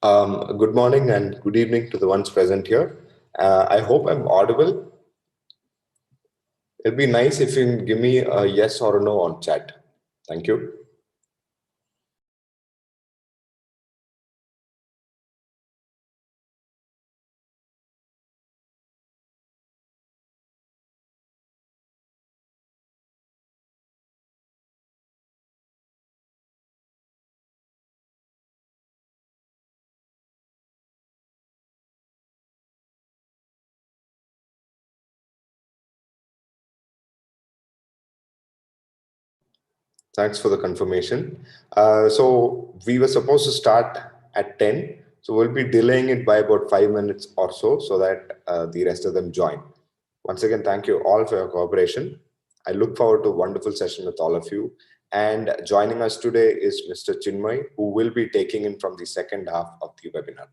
Good morning and good evening to the ones present here. I hope I'm audible. It'd be nice if you can give me a yes or a no on chat. Thank you. Thanks for the confirmation. So we were supposed to start at 10. So we'll be delaying it by about 5 minutes or so that the rest of them join. Once again, thank you all for your cooperation. I look forward to a wonderful session with all of you. And joining us today is Mr. Chinmoy, who will be taking in from the second half of the webinar.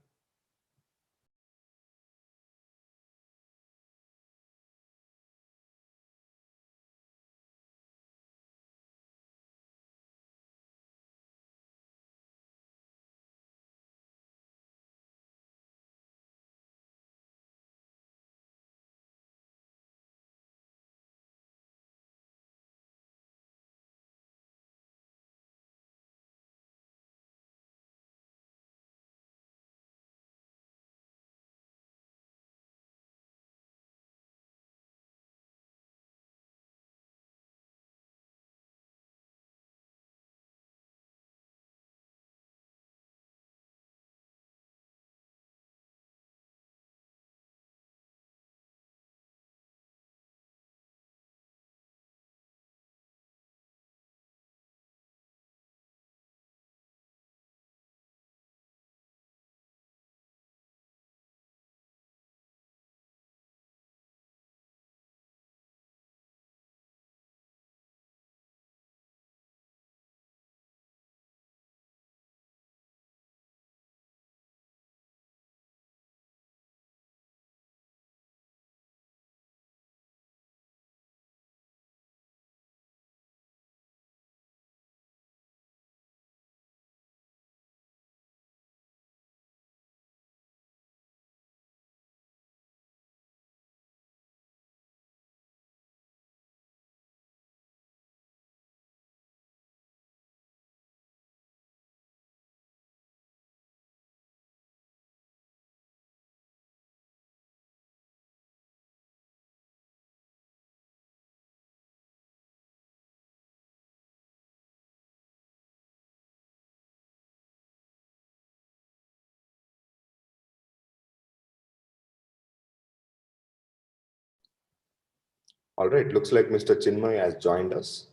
All right, looks like Mr. Chinmay has joined us.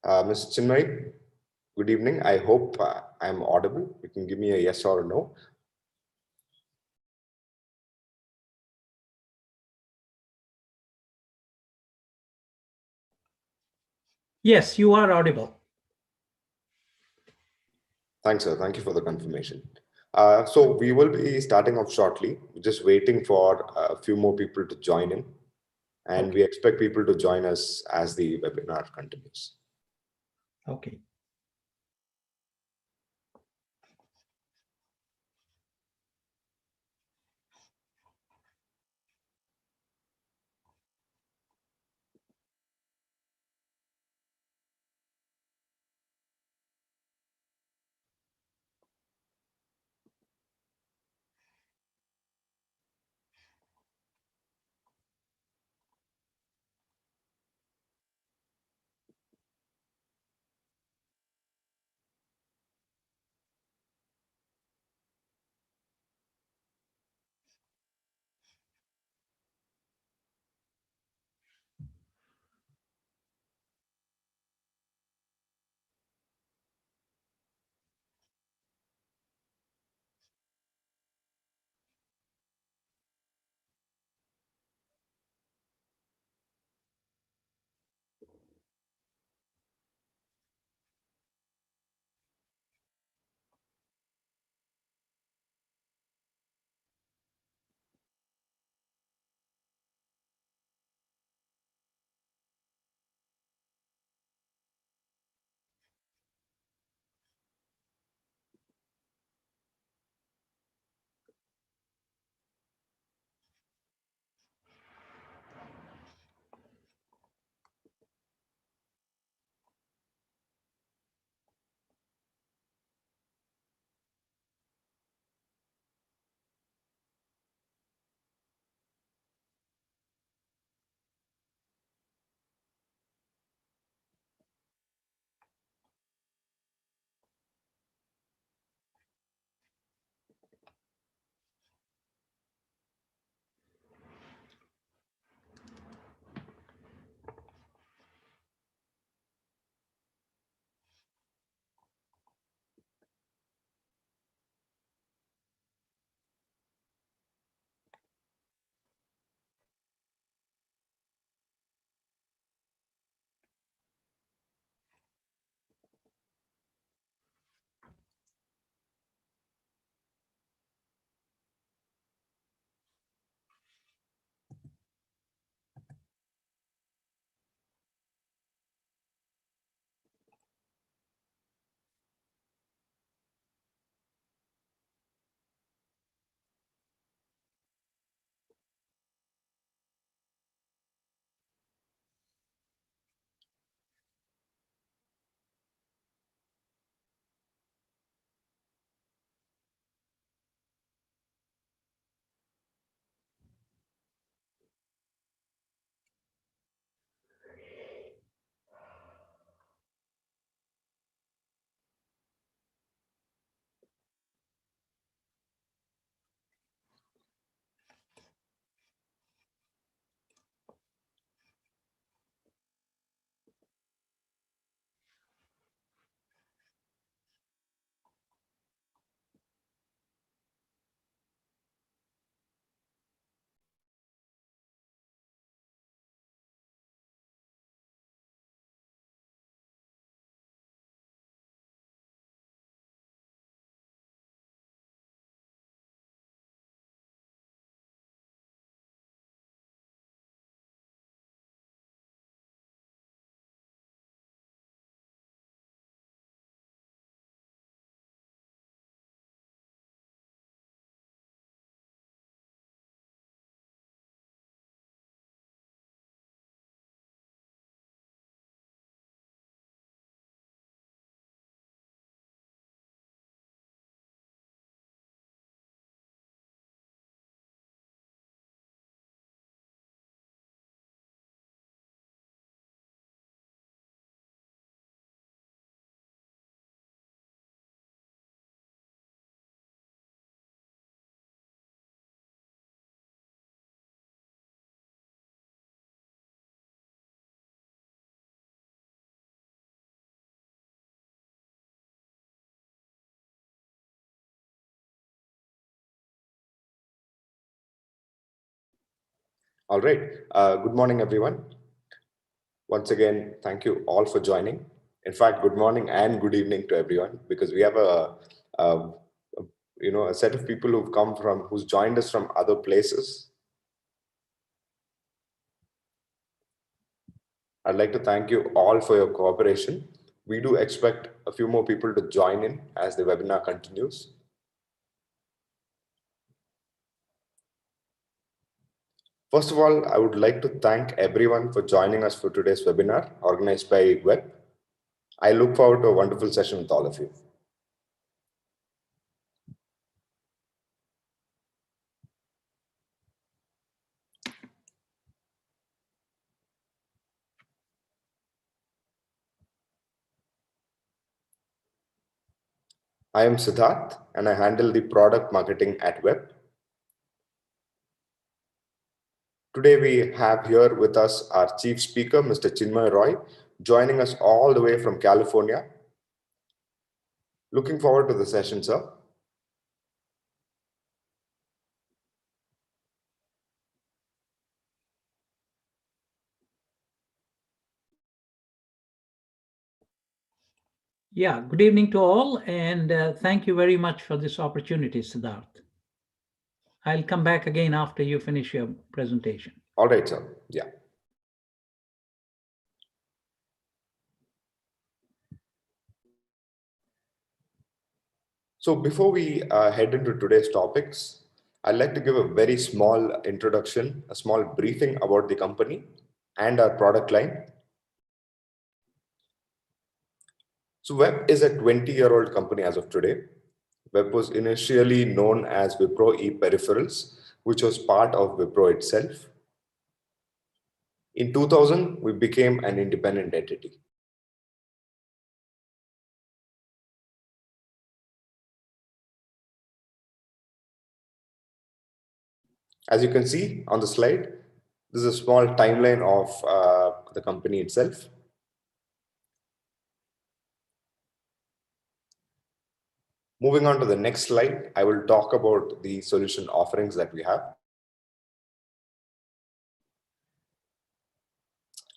Mr. Chinmay, good evening. I hope I'm audible. You can give me a yes or a no. Yes, you are audible. Thanks, sir. Thank you for the confirmation. So we will be starting off shortly, just waiting for a few more people to join in. And we expect people to join us as the webinar continues. Okay. All right. Good morning, everyone. Once again, thank you all for joining. In fact, good morning and good evening to everyone, because we have a a set of people who's joined us from other places. I'd like to thank you all for your cooperation. We do expect a few more people to join in as the webinar continues. First of all, I would like to thank everyone for joining us for today's webinar organized by Web. I look forward to a wonderful session with all of you. I am Siddharth and I handle the product marketing at Web. Today we have here with us our chief speaker, Mr. Chinmoy Roy, joining us all the way from California. Looking forward to the session, sir. Yeah, good evening to all, and thank you very much for this opportunity, Siddharth. I'll come back again after you finish your presentation. All right, sir. Yeah. So before we head into today's topics, I'd like to give a very small introduction, a small briefing about the company and our product line. So Web is a 20-year-old company as of today. Web was initially known as Wipro ePeripherals, which was part of Wipro itself. In 2000, we became an independent entity. As you can see on the slide, this is a small timeline of the company itself. Moving on to the next slide, I will talk about the solution offerings that we have.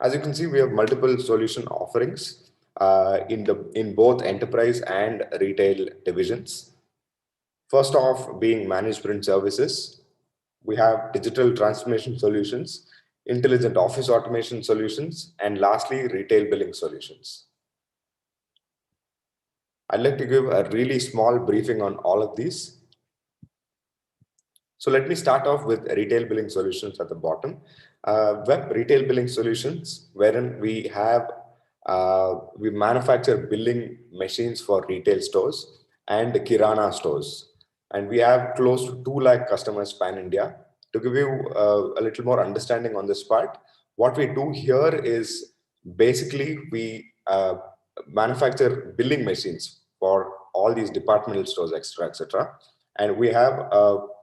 As you can see, we have multiple solution offerings in both enterprise and retail divisions. First off, being managed print services, we have digital transformation solutions, intelligent office automation solutions, and lastly, retail billing solutions. I'd like to give a really small briefing on all of these. So let me start off with retail billing solutions at the bottom. Web retail billing solutions, wherein we manufacture billing machines for retail stores and Kirana stores. And we have close to 2 lakh customers pan India. To give you a little more understanding on this part, what we do here is basically we manufacture billing machines for all these departmental stores, etc. And we have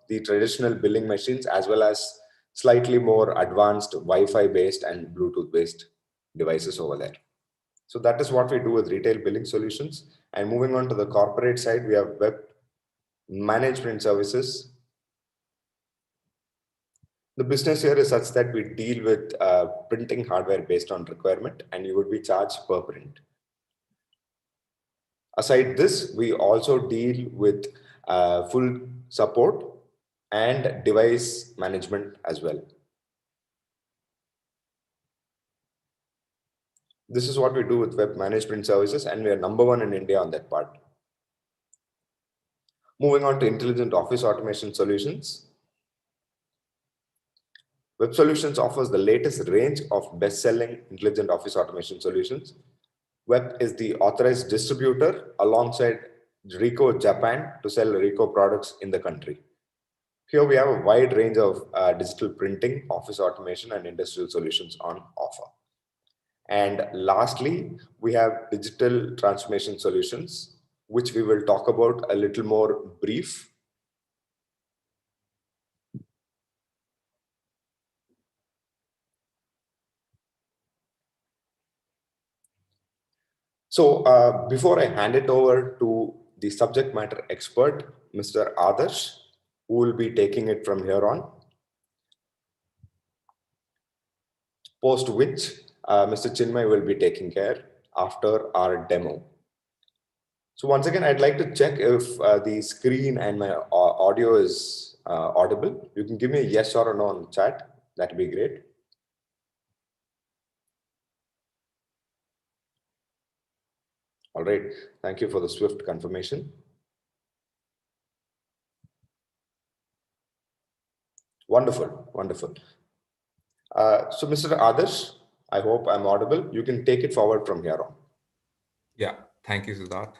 the traditional billing machines as well as slightly more advanced Wi-Fi based and Bluetooth based devices over there. So that is what we do with retail billing solutions. And moving on to the corporate side, we have web management services. The business here is such that we deal with printing hardware based on requirement, and you would be charged per print. Aside this, we also deal with full support and device management as well. This is what we do with web management services, and we are #1 in India on that part. Moving on to intelligent office automation solutions. Web Solutions offers the latest range of best-selling intelligent office automation solutions. Web is the authorized distributor alongside Ricoh Japan to sell Ricoh products in the country. Here we have a wide range of digital printing, office automation, and industrial solutions on offer. And lastly, we have digital transformation solutions, which we will talk about a little more brief. So before I hand it over to the subject matter expert, Mr. Adarsh, who will be taking it from here on, post which Mr. Chinmay will be taking care after our demo. So once again, I'd like to check if the screen and my audio is audible. You can give me a yes or a no on the chat. That'd be great. All right. Thank you for the swift confirmation. Wonderful. Wonderful. So, Mr. Adarsh, I hope I'm audible. You can take it forward from here on. Yeah, thank you, Siddharth.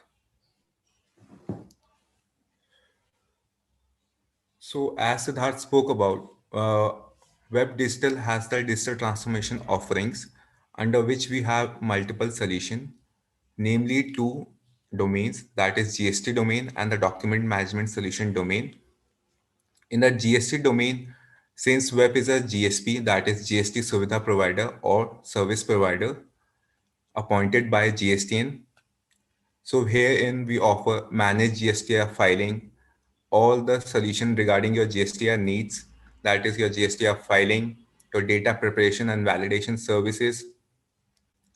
So, as Siddharth spoke about, Web Digital has the digital transformation offerings under which we have multiple solutions, namely two domains, that is GST domain and the document management solution domain. In the GST domain, since Web is a GSP, that is GST Suvidha provider or service provider appointed by GSTN. So herein we offer managed GSTR filing, all the solution regarding your GSTR needs, that is your GSTR filing, your data preparation and validation services,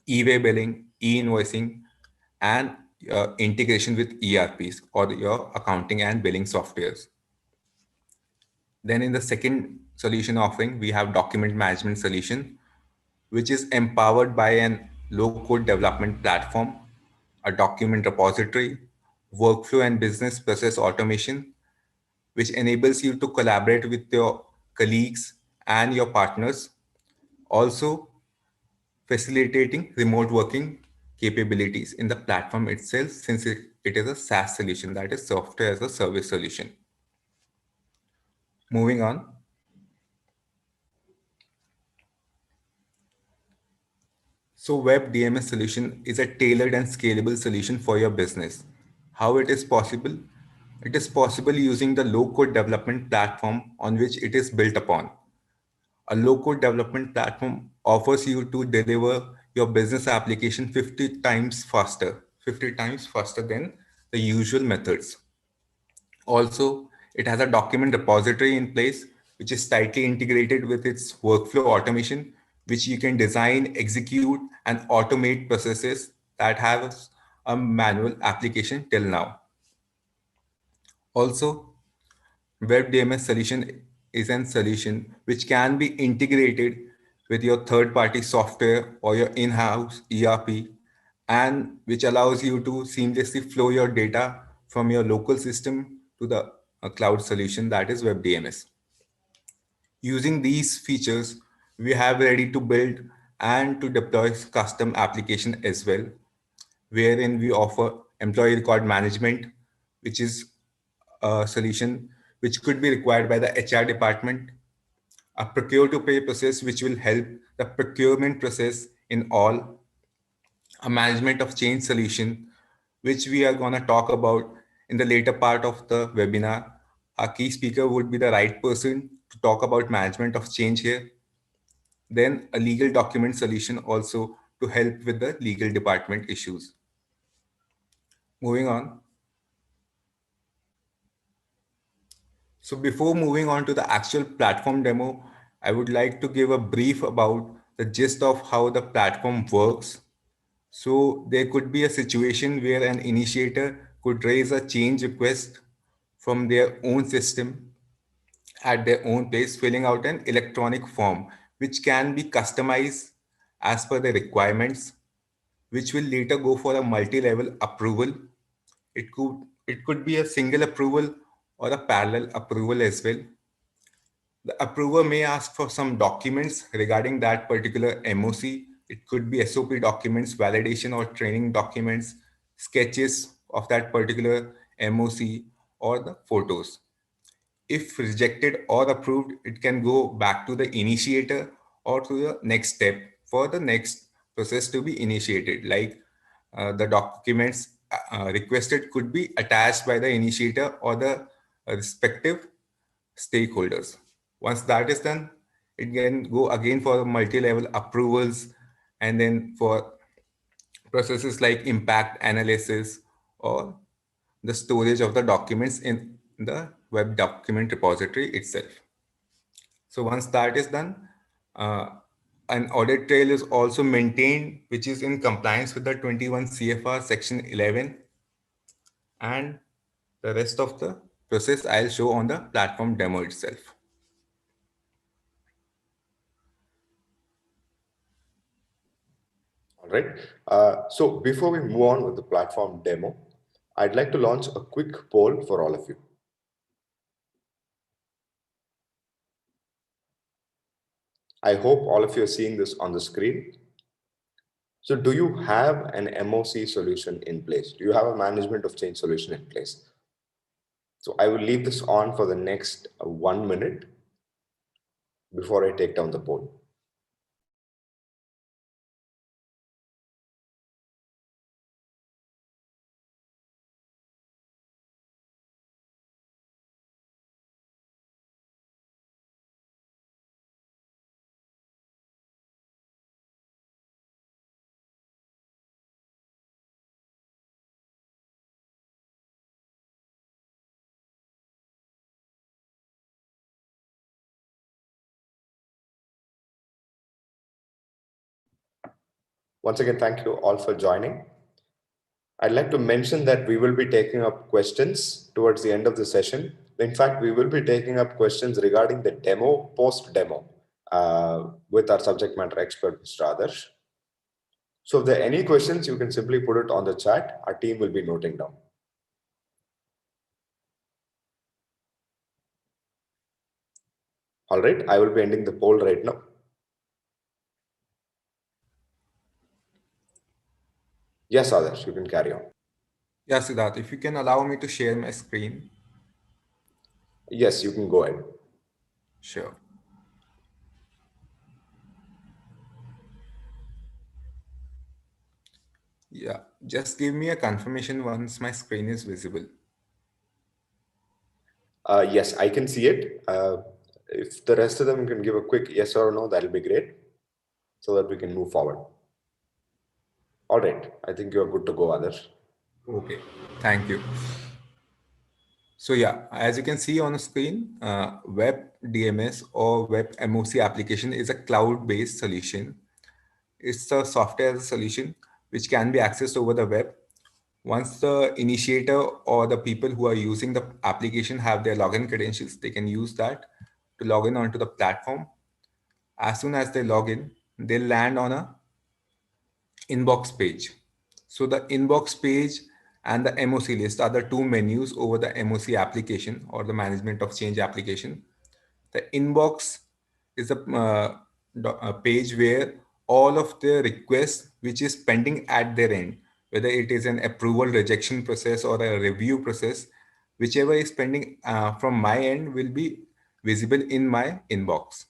e-way billing, e-invoicing, and integration with ERPs or your accounting and billing softwares. Then in the second solution offering, we have document management solution, which is empowered by an low-code development platform, a document repository, workflow and business process automation, which enables you to collaborate with your colleagues and your partners, also facilitating remote working capabilities in the platform itself, since it is a SaaS solution, that is software as a service solution. Moving on. So Web DMS solution is a tailored and scalable solution for your business. How it is possible? It is possible using the low-code development platform on which it is built upon. A low-code development platform offers you to deliver your business application 50 times faster than the usual methods. Also, it has a document repository in place, which is tightly integrated with its workflow automation, which you can design, execute, and automate processes that have a manual application till now. Also, Web DMS solution is a solution which can be integrated with your third-party software or your in-house ERP, and which allows you to seamlessly flow your data from your local system to the cloud solution, that is Web DMS. Using these features, we have ready to build and to deploy custom application as well, wherein we offer employee record management, which is a solution which could be required by the HR department, a procure to pay process, which will help the procurement process in all, a management of change solution, which we are going to talk about in the later part of the webinar. Our key speaker would be the right person to talk about management of change here. Then a legal document solution also to help with the legal department issues. Moving on. So before moving on to the actual platform demo, I would like to give a brief about the gist of how the platform works. So there could be a situation where an initiator could raise a change request from their own system at their own place, filling out an electronic form, which can be customized as per the requirements, which will later go for a multi-level approval. It could be a single approval or a parallel approval as well. The approver may ask for some documents regarding that particular MOC. It could be SOP documents, validation or training documents, sketches of that particular MOC, or the photos. If rejected or approved, it can go back to the initiator or to the next step for the next process to be initiated. Like the documents requested could be attached by the initiator or the respective stakeholders. Once that is done, it can go again for multi-level approvals, and then for processes like impact analysis or the storage of the documents in the web document repository itself. So once that is done, uh, an audit trail is also maintained, which is in compliance with the 21 CFR section 11, and the rest of the process I'll show on the platform demo itself. All right. So before we move on with the platform demo, I'd like to launch a quick poll for all of you. I hope all of you are seeing this on the screen. So do you have an MOC solution in place? Do you have a management of change solution in place? So I will leave this on for the next 1 minute before I take down the poll. Once again, thank you all for joining. I'd like to mention that we will be taking up questions towards the end of the session. In fact, we will be taking up questions regarding the demo, post-demo, with our subject matter expert, Mr. Adarsh. So if there are any questions, you can simply put it on the chat. Our team will be noting down. All right, I will be ending the poll right now. Yes, Adarsh, you can carry on. Yeah, Siddharth, if you can allow me to share my screen. Yes, you can go ahead. Sure. Yeah, just give me a confirmation once my screen is visible. Yes, I can see it. If the rest of them can give a quick yes or no, that'll be great so that we can move forward. All right, I think you're good to go, Adarsh. Okay, thank you. So yeah, as you can see on the screen, Web DMS or Web MOC application is a cloud-based solution. It's a software as a solution which can be accessed over the web. Once the initiator or the people who are using the application have their login credentials, they can use that to log in onto the platform. As soon as they log in, they land on a inbox page. So the inbox page and the MOC list are the two menus over the MOC application or the management of change application. The inbox is a page where all of the requests which is pending at their end, whether it is an approval rejection process or a review process, whichever is pending from my end will be visible in my inbox.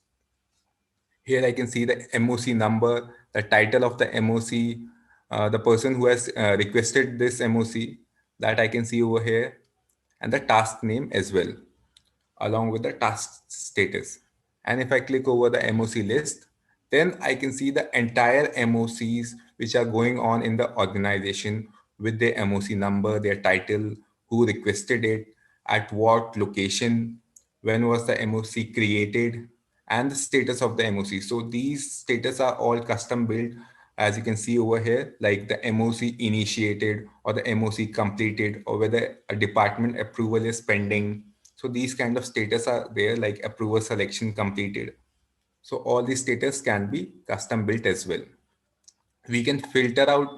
Here I can see the MOC number, the title of the MOC, the person who has requested this MOC, that I can see over here, and the task name as well, along with the task status. And if I click over the MOC list, then I can see the entire MOCs which are going on in the organization with their MOC number, their title, who requested it, at what location, when was the MOC created, and the status of the MOC. So these status are all custom built, as you can see over here, like the MOC initiated or the MOC completed, or whether a department approval is pending. So these kind of status are there, like approval selection completed. So all these status can be custom built as well. We can filter out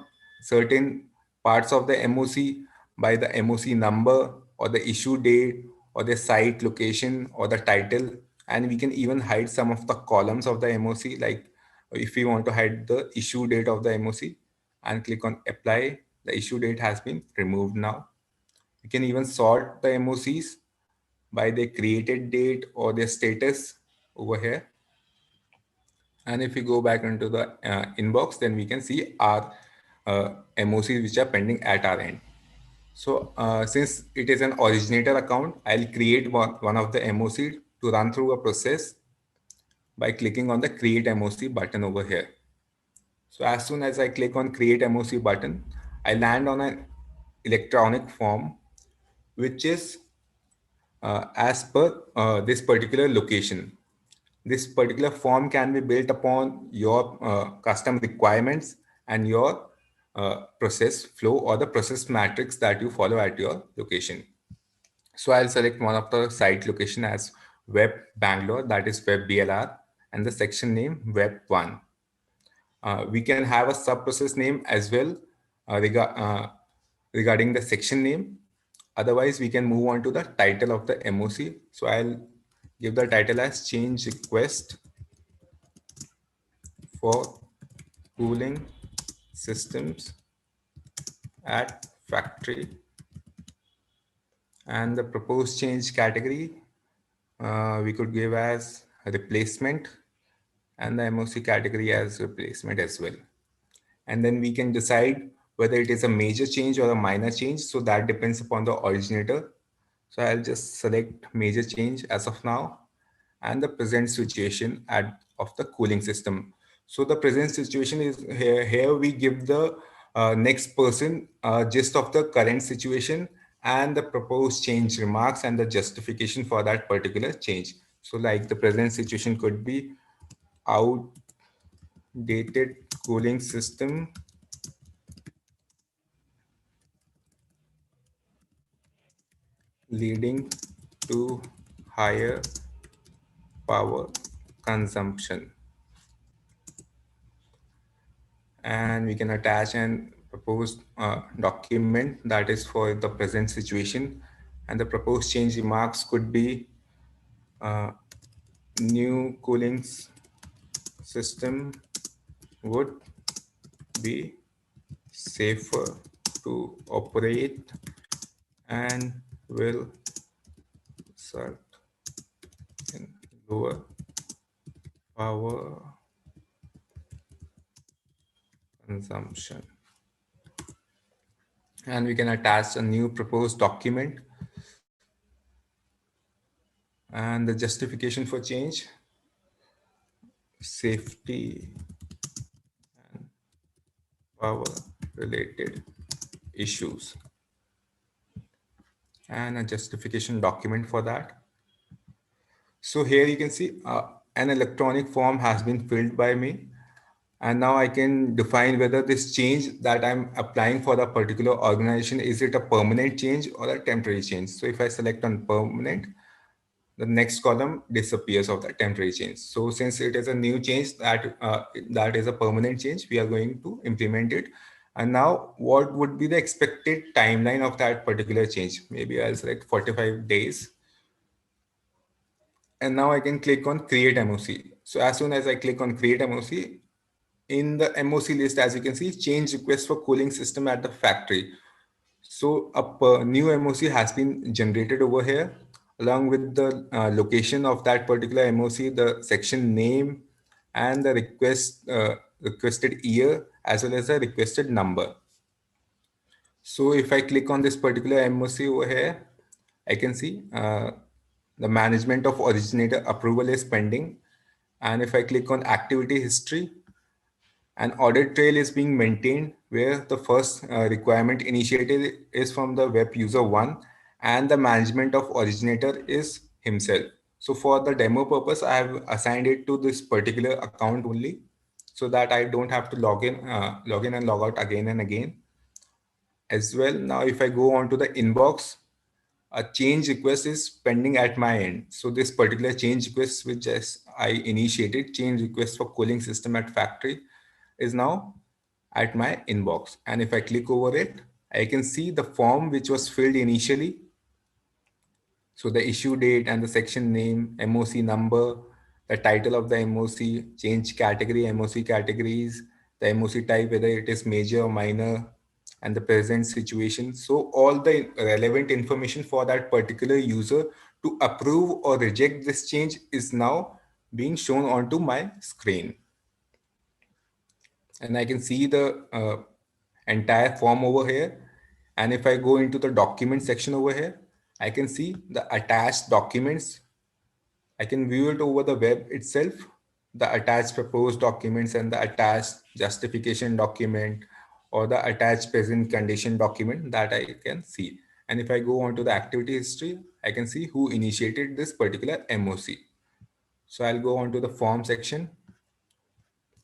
certain parts of the MOC by the MOC number or the issue date or the site location or the title. And we can even hide some of the columns of the MOC, like if we want to hide the issue date of the MOC and click on apply, the issue date has been removed now. We can even sort the MOCs by their created date or their status over here. And if we go back into the inbox, then we can see our MOCs which are pending at our end. So since it is an originator account, I'll create one of the MOC to run through a process by clicking on the create MOC button over here. So as soon as I click on create MOC button, I land on an electronic form, which is as per this particular location. This particular form can be built upon your custom requirements and your process flow or the process matrix that you follow at your location. So I'll select one of the site location as Web Bangalore, that is Web BLR, and the section name Web 1. We can have a sub-process name as well regarding the section name. Otherwise, we can move on to the title of the MOC. So I'll give the title as change request for cooling systems at factory, and the proposed change category we could give as a replacement, and the MOC category as replacement as well. And then we can decide whether it is a major change or a minor change. So that depends upon the originator. So I'll just select major change as of now, and the present situation of the cooling system. So the present situation is here we give the next person gist of the current situation and the proposed change remarks and the justification for that particular change. So like the present situation could be outdated cooling system leading to higher power consumption. And we can attach an proposed document that is for the present situation, and the proposed change remarks could be uh, new cooling system would be safer to operate and will result in lower power consumption. And we can attach a new proposed document and the justification for change, safety and power related issues, and a justification document for that. So here you can see an electronic form has been filled by me. And now I can define whether this change that I'm applying for the particular organization, is it a permanent change or a temporary change? So if I select on permanent, the next column disappears of the temporary change. So since it is a new change that is a permanent change, we are going to implement it. And now what would be the expected timeline of that particular change? Maybe I'll select 45 days. And now I can click on create MOC. So as soon as I click on create MOC, in the MOC list, as you can see, change request for cooling system at the factory. So a new MOC has been generated over here along with the location of that particular MOC, the section name, and the requested year, as well as the requested number. So if I click on this particular MOC over here, I can see the management of originator approval is pending. And if I click on activity history, an audit trail is being maintained where the first requirement initiated is from the web user 1 and the management of originator is himself. So for the demo purpose, I have assigned it to this particular account only so that I don't have to log in and log out again and again as well. Now, if I go on to the inbox, a change request is pending at my end. So this particular change request, which I initiated, change request for cooling system at factory, is now at my inbox. And if I click over it, I can see the form which was filled initially. So the issue date and the section name, MOC number, the title of the MOC, change category, MOC categories, the MOC type, whether it is major or minor, and the present situation. So all the relevant information for that particular user to approve or reject this change is now being shown onto my screen. And I can see the entire form over here. And if I go into the document section over here, I can see the attached documents. I can view it over the web itself, the attached proposed documents and the attached justification document or the attached present condition document that I can see. And if I go on to the activity history, I can see who initiated this particular MOC. So I'll go on to the form section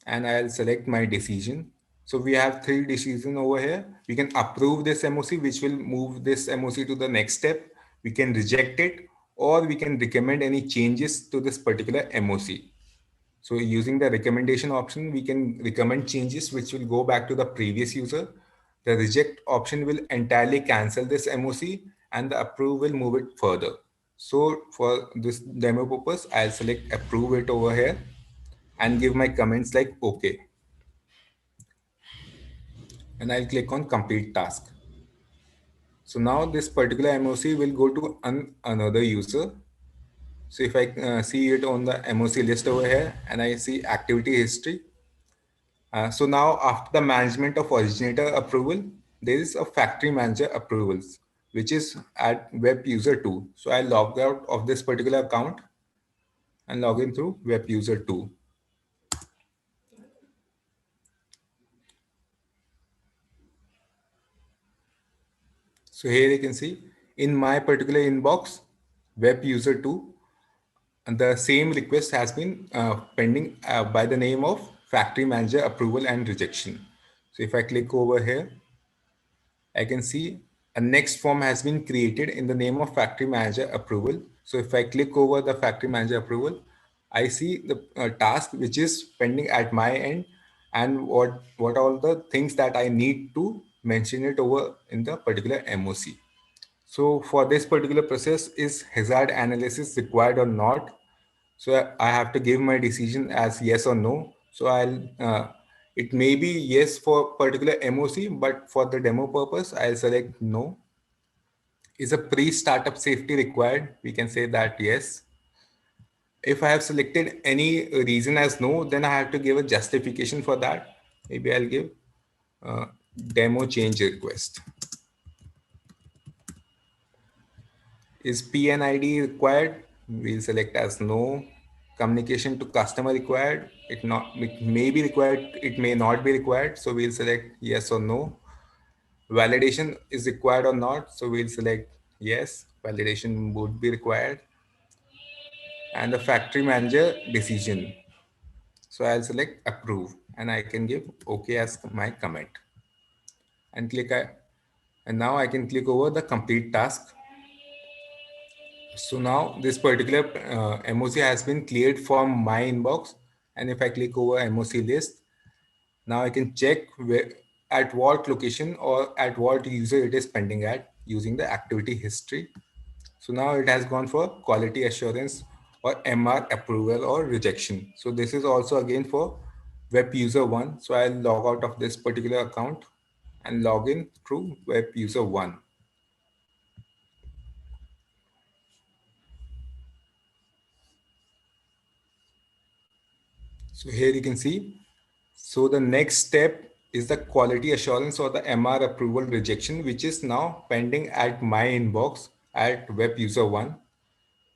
and I'll select my decision. So we have three decisions over here. We can approve this MOC, which will move this MOC to the next step. We can reject it, or we can recommend any changes to this particular MOC. So using the recommendation option, we can recommend changes which will go back to the previous user. The reject option will entirely cancel this MOC, and the approve will move it further. So for this demo purpose, I'll select approve it over here and give my comments like okay. And I'll click on complete task. So now this particular MOC will go to another user. So if I see it on the MOC list over here and I see activity history. So now after the management of originator approval, there is a factory manager approvals, which is at web user 2. So I log out of this particular account and log in through web user 2. So here you can see in my particular inbox, web user 2, and the same request has been pending by the name of factory manager approval and rejection. So if I click over here, I can see a next form has been created in the name of factory manager approval. So if I click over the factory manager approval, I see the task which is pending at my end and what all the things that I need to mention it over in the particular MOC. So for this particular process, is hazard analysis required or not? So I have to give my decision as yes or no. So it may be yes for particular MOC, but for the demo purpose, I'll select no. Is a pre-startup safety required? We can say that yes. If I have selected any reason as no, then I have to give a justification for that. Maybe I'll give uh, demo change request. Is PNID required? We'll select as no. Communication to customer required? It may be required, it may not be required. So we'll select yes or no. Validation is required or not. So we'll select yes, validation would be required. And the factory manager decision. So I'll select approve and I can give okay as my comment and and now I can click over the complete task. So now this particular MOC has been cleared from my inbox. And if I click over MOC list, now I can check at what location or at what user it is pending at using the activity history. So now it has gone for quality assurance or MR approval or rejection. So this is also again for web user 1. So I'll log out of this particular account and log in through web user 1. So here you can see. So the next step is the quality assurance or the MR approval rejection, which is now pending at my inbox at web user 1.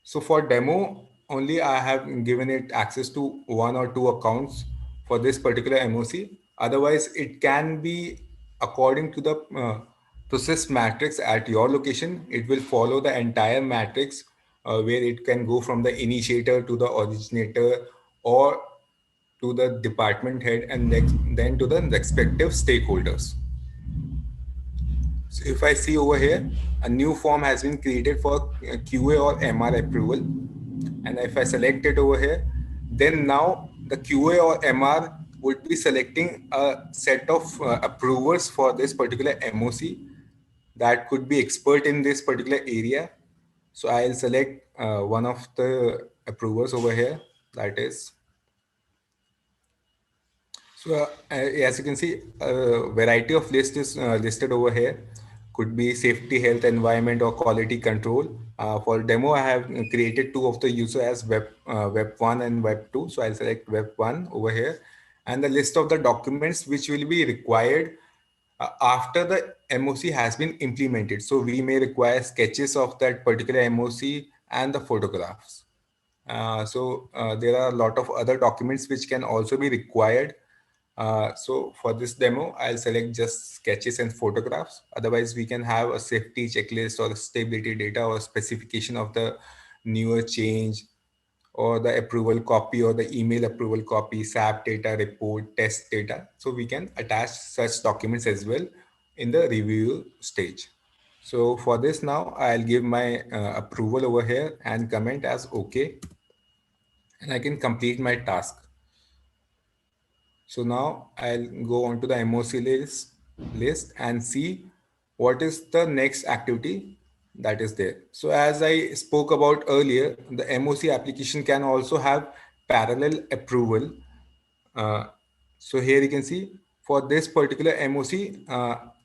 So for demo, only I have given it access to 1 or 2 accounts for this particular MOC. Otherwise, it can be according to the process matrix at your location. It will follow the entire matrix where it can go from the initiator to the originator or to the department head and then to the respective stakeholders. So if I see over here, a new form has been created for QA or MR approval. And if I select it over here, then now the QA or MR would be selecting a set of approvers for this particular MOC that could be expert in this particular area. So I'll select one of the approvers over here, that is. So as you can see, a variety of list is listed over here. Could be safety, health, environment, or quality control. For demo, I have created two of the user as web 1 and web 2. So I'll select web 1 over here. And the list of the documents which will be required after the MOC has been implemented. So we may require sketches of that particular MOC and the photographs. There are a lot of other documents which can also be required. So for this demo, I'll select just sketches and photographs. Otherwise, we can have a safety checklist or stability data or specification of the newer change or the approval copy or the email approval copy, SAP data, report, test data. So we can attach such documents as well in the review stage. So for this now, I'll give my approval over here and comment as OK, and I can complete my task. So now I'll go on to the MOC list and see what is the next activity that is there. So as I spoke about earlier, the MOC application can also have parallel approval. Uh, so here you can see for this particular MOC,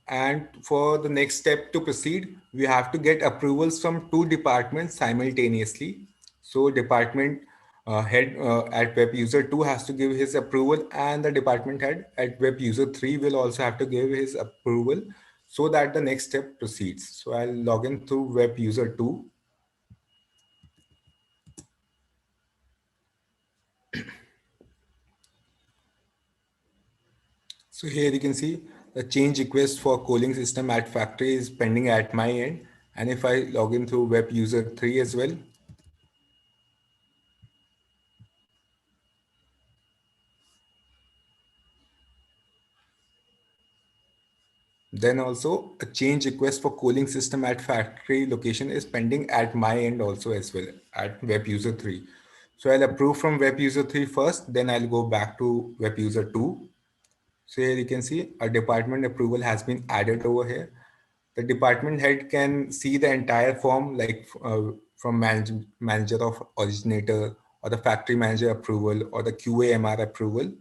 and for the next step to proceed, we have to get approvals from two departments simultaneously. So department head at web user 2 has to give his approval, and the department head at web user 3 will also have to give his approval, so that the next step proceeds. So I'll log in through web user 2. So here you can see the change request for cooling system at factory is pending at my end. And if I log in through web user 3 as well, then also a change request for cooling system at factory location is pending at my end also as well at web user 3. So I'll approve from web user 3 first, then I'll go back to web user 2. So here you can see a department approval has been added over here. The department head can see the entire form, like from manager of originator, or the factory manager approval, or the QAMR approval.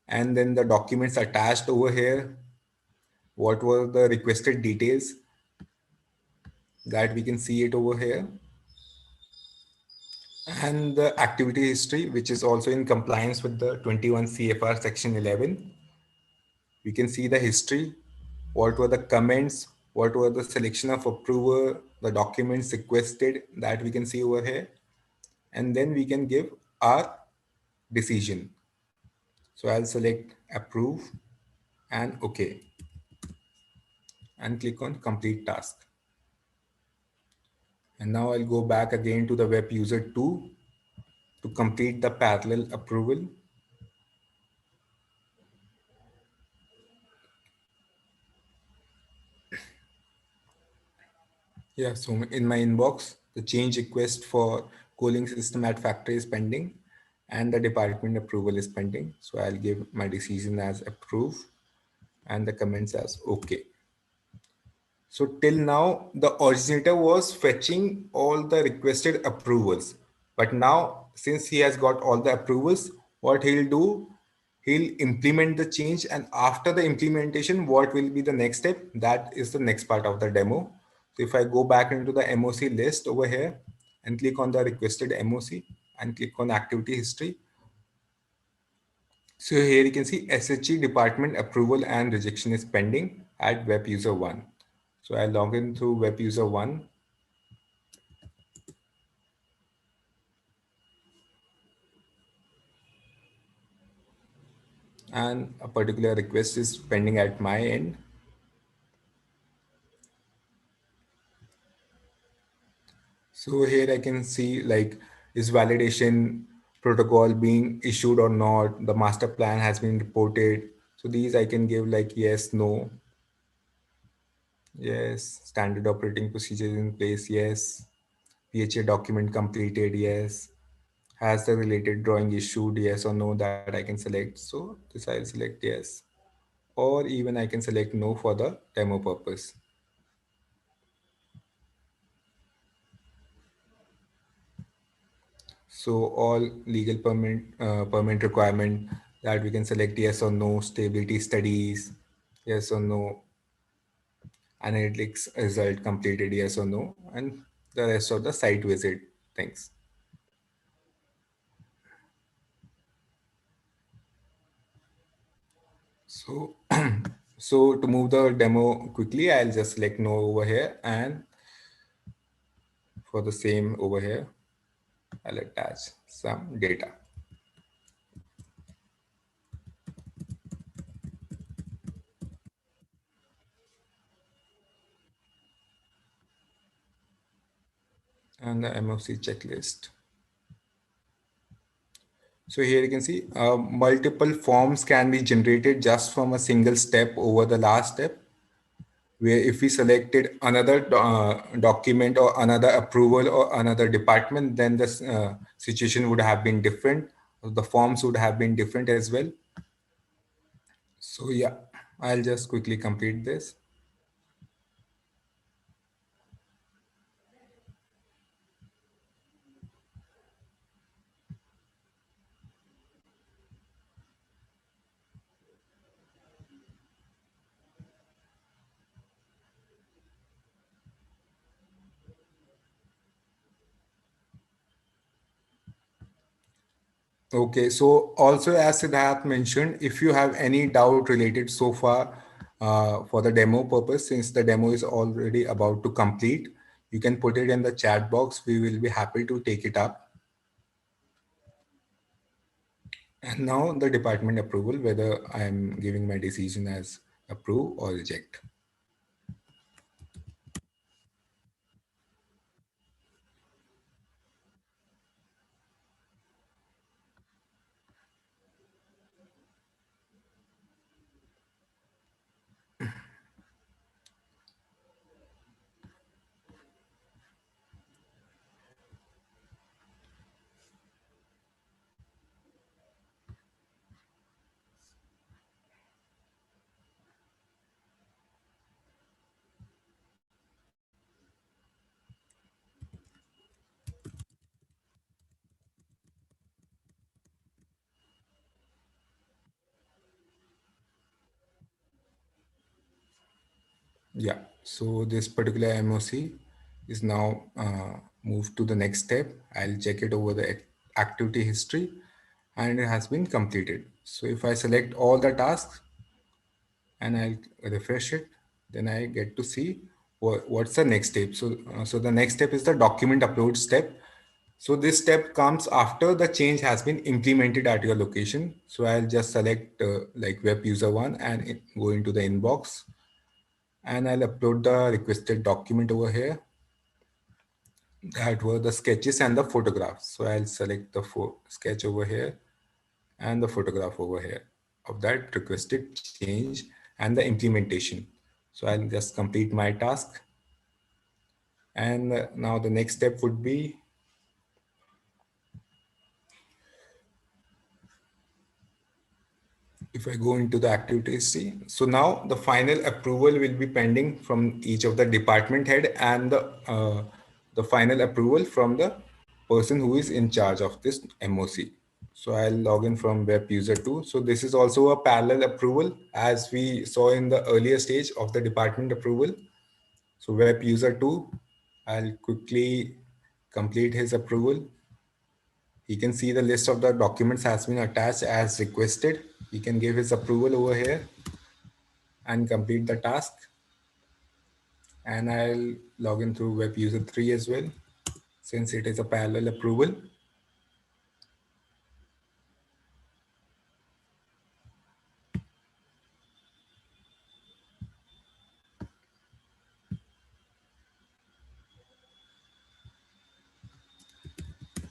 And then the documents attached over here, what were the requested details, that we can see it over here. And the activity history, which is also in compliance with the 21 CFR section 11. We can see the history, what were the comments, what were the selection of approver, the documents requested, that we can see over here. And then we can give our decision. So I'll select approve and OK, and click on complete task. And now I'll go back again to the web user 2 to complete the parallel approval. Yeah, so in my inbox, the change request for cooling system at factory is pending, and the department approval is pending. So I'll give my decision as approve and the comments as OK. So till now, the originator was fetching all the requested approvals. But now, since he has got all the approvals, what he'll do, he'll implement the change. And after the implementation, what will be the next step? That is the next part of the demo. So if I go back into the MOC list over here and click on the requested MOC and click on activity history. So here you can see SHE department approval and rejection is pending at web user 1. So I log in through web user 1. And a particular request is pending at my end. So here I can see, like, is validation protocol being issued or not? The master plan has been reported. So these I can give like yes, no. Yes, standard operating procedures in place. Yes. PHA document completed. Yes. Has the related drawing issued? Yes or no, that I can select. So this I'll select yes. Or even I can select no for the demo purpose. So all legal permit requirement, that we can select yes or no, stability studies, yes or no, analytics result completed, yes or no, and the rest of the site visit things. So, so to move the demo quickly, I'll just select no over here, and for the same over here, I'll attach some data. And the MOC checklist. So here you can see multiple forms can be generated just from a single step over the last step, where if we selected another document or another approval or another department, then the situation would have been different. The forms would have been different as well. So yeah, I'll just quickly complete this. Okay, so also as Siddharth mentioned, if you have any doubt related so far for the demo purpose, since the demo is already about to complete, you can put it in the chat box. We will be happy to take it up. And now the department approval, whether I am giving my decision as approve or reject. Yeah, so this particular MOC is now moved to the next step. I'll check it over the activity history and it has been completed. So if I select all the tasks and I'll refresh it, then I get to see what's the next step. So the next step is the document upload step. So this step comes after the change has been implemented at your location. So I'll just select like web user one and go into the inbox, and I'll upload the requested document over here. That were the sketches and the photographs. So I'll select the sketch over here and the photograph over here of that requested change and the implementation. So I'll just complete my task. And now the next step would be, if I go into the activities, see, so now the final approval will be pending from each of the department head and the final approval from the person who is in charge of this MOC. So I'll log in from web user 2. So this is also a parallel approval as we saw in the earlier stage of the department approval. So web user 2, I'll quickly complete his approval. He can see the list of the documents has been attached as requested. He can give his approval over here and complete the task. And I'll log in through web user 3 as well, since it is a parallel approval.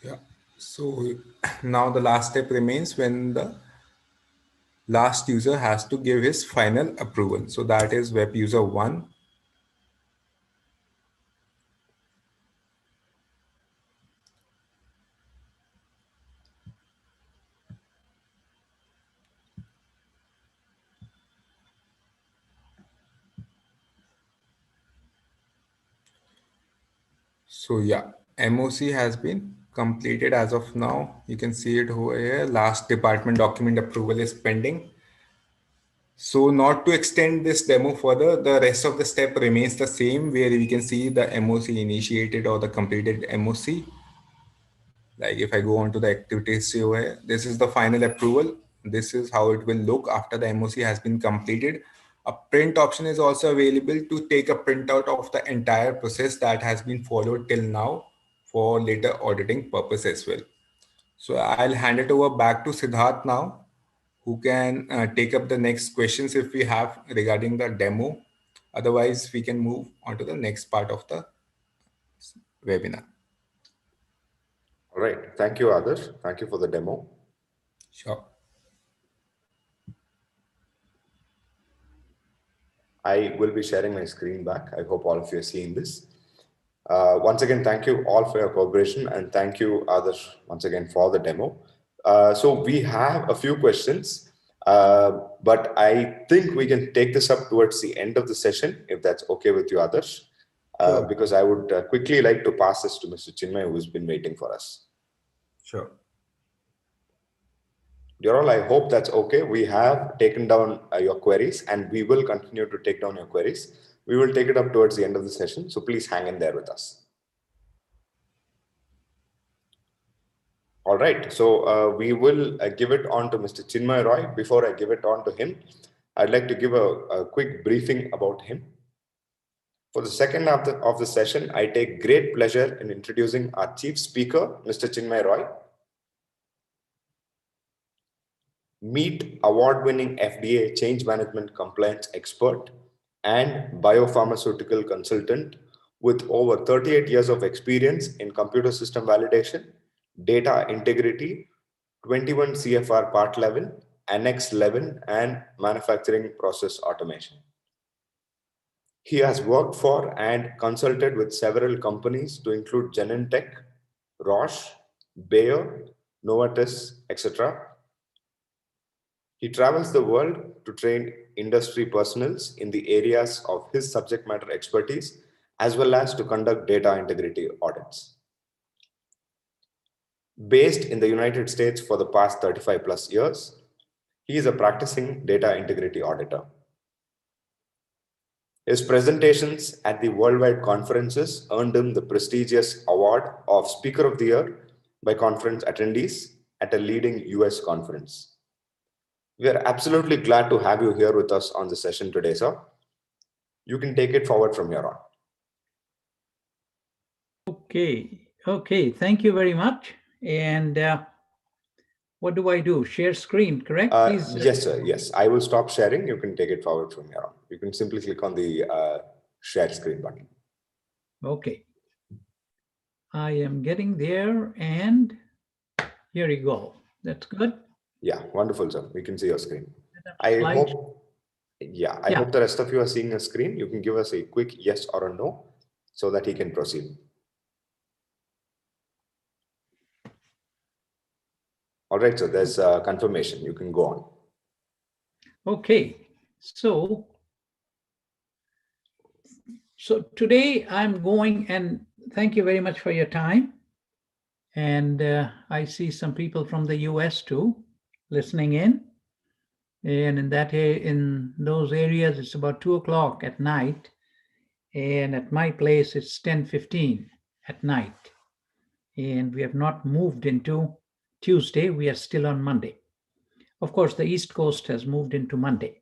Yeah. So now the last step remains when the last user has to give his final approval. So that is web user 1. So yeah, MOC has been completed as of now. You can see it over here. Last department document approval is pending. So not to extend this demo further, the rest of the step remains the same, where we can see the MOC initiated or the completed MOC. Like if I go on to the activities over here, this is the final approval. This is how it will look after the MOC has been completed. A print option is also available to take a printout of the entire process that has been followed till now for later auditing purpose as well. So I'll hand it over back to Siddharth now, who can take up the next questions if we have regarding the demo. Otherwise, we can move on to the next part of the webinar. All right. Thank you, Adarsh. Thank you for the demo. Sure. I will be sharing my screen back. I hope all of you are seeing this. Once again, thank you all for your cooperation, and thank you, Adarsh, once again for the demo. So we have a few questions, but I think we can take this up towards the end of the session, if that's okay with you, Adarsh, Sure. because I would quickly like to pass this to Mr. Chinmay, who's been waiting for us. Sure. Dear all, I hope that's okay. We have taken down your queries, and we will continue to take down your queries. We will take it up towards the end of the session, so please hang in there with us. All right, so we will give it on to Mr. Chinmoy Roy. Before I give it on to him, I'd like to give a quick briefing about him. For the second half of the session, I take great pleasure in introducing our chief speaker, Mr. Chinmoy Roy. Meet award-winning FDA change management compliance expert and biopharmaceutical consultant with over 38 years of experience in computer system validation, data integrity, 21 CFR Part 11, Annex 11, and manufacturing process automation. He has worked for and consulted with several companies to include Genentech, Roche, Bayer, Novartis, etc. He travels the world to train industry personnels in the areas of his subject matter expertise, as well as to conduct data integrity audits. Based in the United States for the past 35 plus years, he is a practicing data integrity auditor. His presentations at the worldwide conferences earned him the prestigious award of Speaker of the Year by conference attendees at a leading US conference. We are absolutely glad to have you here with us on the session today, sir. You can take it forward from here on. Okay, thank you very much. And what do I do? Share screen, correct? Please. Yes, sir. Yes, I will stop sharing. You can take it forward from here on. You can simply click on the share screen button. Okay. I am getting there, and here you go. That's good. Yeah, wonderful, sir. We can see your screen. I Slide. hope the rest of you are seeing a screen. You can give us a quick yes or a no so that he can proceed. All right, so there's confirmation. You can go on. Okay, so today I'm going, and thank you very much for your time. And I see some people from the US too listening in. And in those areas, it's about 2 o'clock at night. And at my place, it's 10:15 at night. And we have not moved into Tuesday. We are still on Monday. Of course, the East Coast has moved into Monday.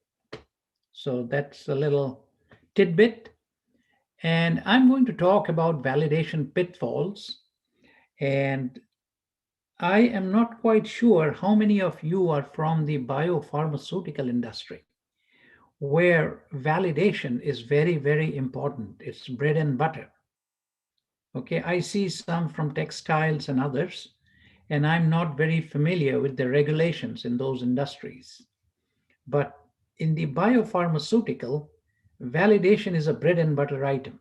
So that's a little tidbit. And I'm going to talk about validation pitfalls. And I am not quite sure how many of you are from the biopharmaceutical industry, where validation is very, very important. It's bread and butter. Okay, I see some from textiles and others, and I'm not very familiar with the regulations in those industries. But in the biopharmaceutical, validation is a bread and butter item.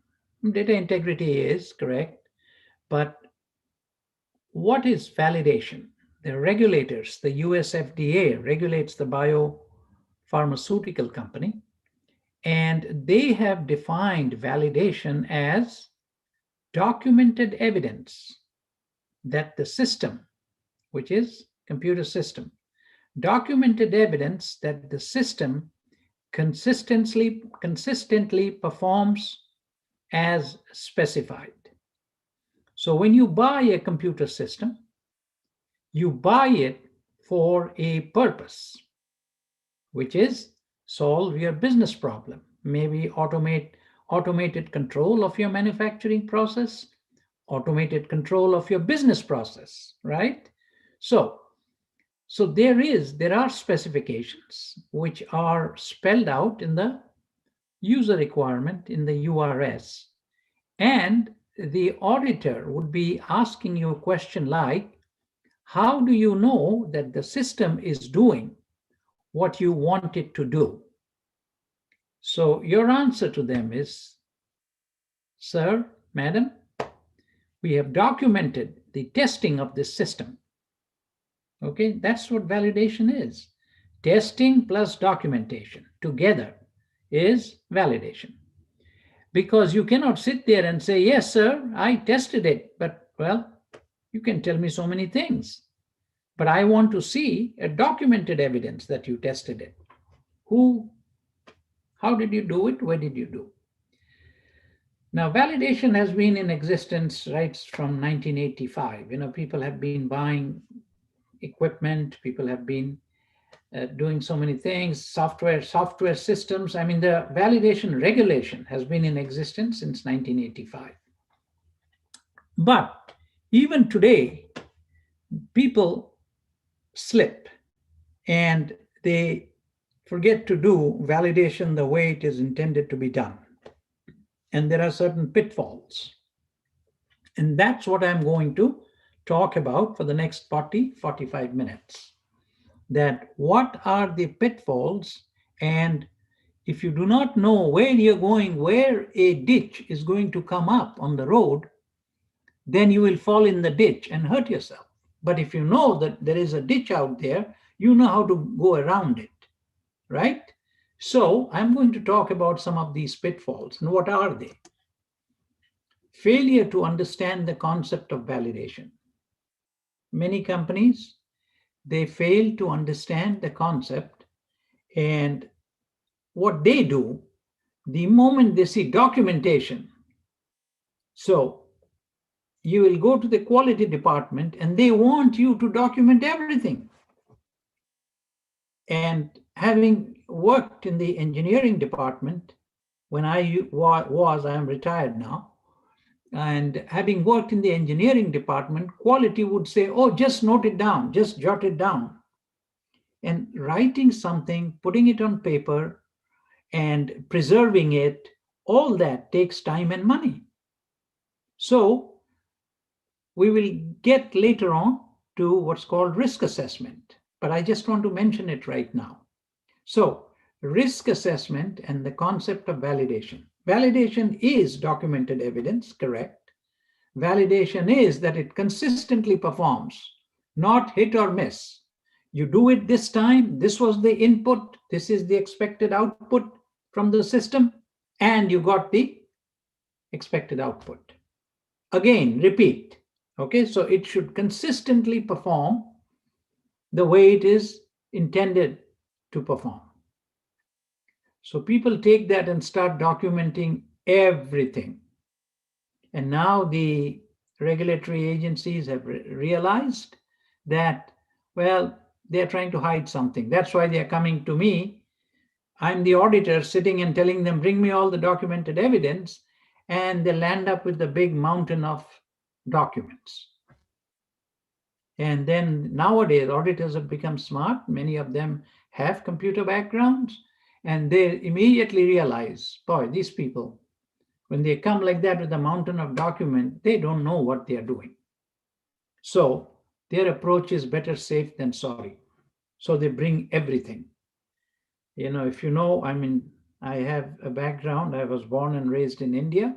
Data integrity is correct, but what is validation? The regulators, the US FDA regulates the biopharmaceutical company, and they have defined validation as documented evidence that the system, which is computer system, documented evidence that the system consistently performs as specified. So when you buy a computer system, you buy it for a purpose, which is solve your business problem, maybe automated control of your manufacturing process, automated control of your business process, right? So there are specifications which are spelled out in the user requirement in the URS, and the auditor would be asking you a question like, how do you know that the system is doing what you want it to do? So your answer to them is, sir, madam, we have documented the testing of this system. Okay, that's what validation is. Testing plus documentation together is validation. Because you cannot sit there and say, yes, sir, I tested it, but well, you can tell me so many things. But I want to see a documented evidence that you tested it. How did you do it? Where did you do? Now, validation has been in existence right from 1985. People have been buying equipment, people have been doing so many things, software systems. I mean, the validation regulation has been in existence since 1985. But even today, people slip and they forget to do validation the way it is intended to be done. And there are certain pitfalls. And that's what I'm going to talk about for the next 45 minutes. That what are the pitfalls, and if you do not know where you're going, where a ditch is going to come up on the road, then you will fall in the ditch and hurt yourself. But if you know that there is a ditch out there, you know how to go around it, right? So I'm going to talk about some of these pitfalls. And what are they? Failure to understand the concept of validation. Many companies, they fail to understand the concept, and what they do, the moment they see documentation, so you will go to the quality department and they want you to document everything. And having worked in the engineering department, when I am retired now, and having worked in the engineering department, quality would say, oh, just note it down, just jot it down. And writing something, putting it on paper and preserving it, all that takes time and money. So we will get later on to what's called risk assessment, but I just want to mention it right now. So risk assessment and the concept of validation. Validation is documented evidence, correct? Validation is that it consistently performs, not hit or miss. You do it this time, this was the input, this is the expected output from the system, and you got the expected output. Again, repeat. Okay, so it should consistently perform the way it is intended to perform. So people take that and start documenting everything. And now the regulatory agencies have realized that, well, they're trying to hide something. That's why they're coming to me. I'm the auditor sitting and telling them, bring me all the documented evidence, and they land up with the big mountain of documents. And then nowadays, auditors have become smart. Many of them have computer backgrounds, and they immediately realize, boy, these people, when they come like that with a mountain of document, they don't know what they are doing. So their approach is better safe than sorry. So they bring everything. If you know, I have a background. I was born and raised in India.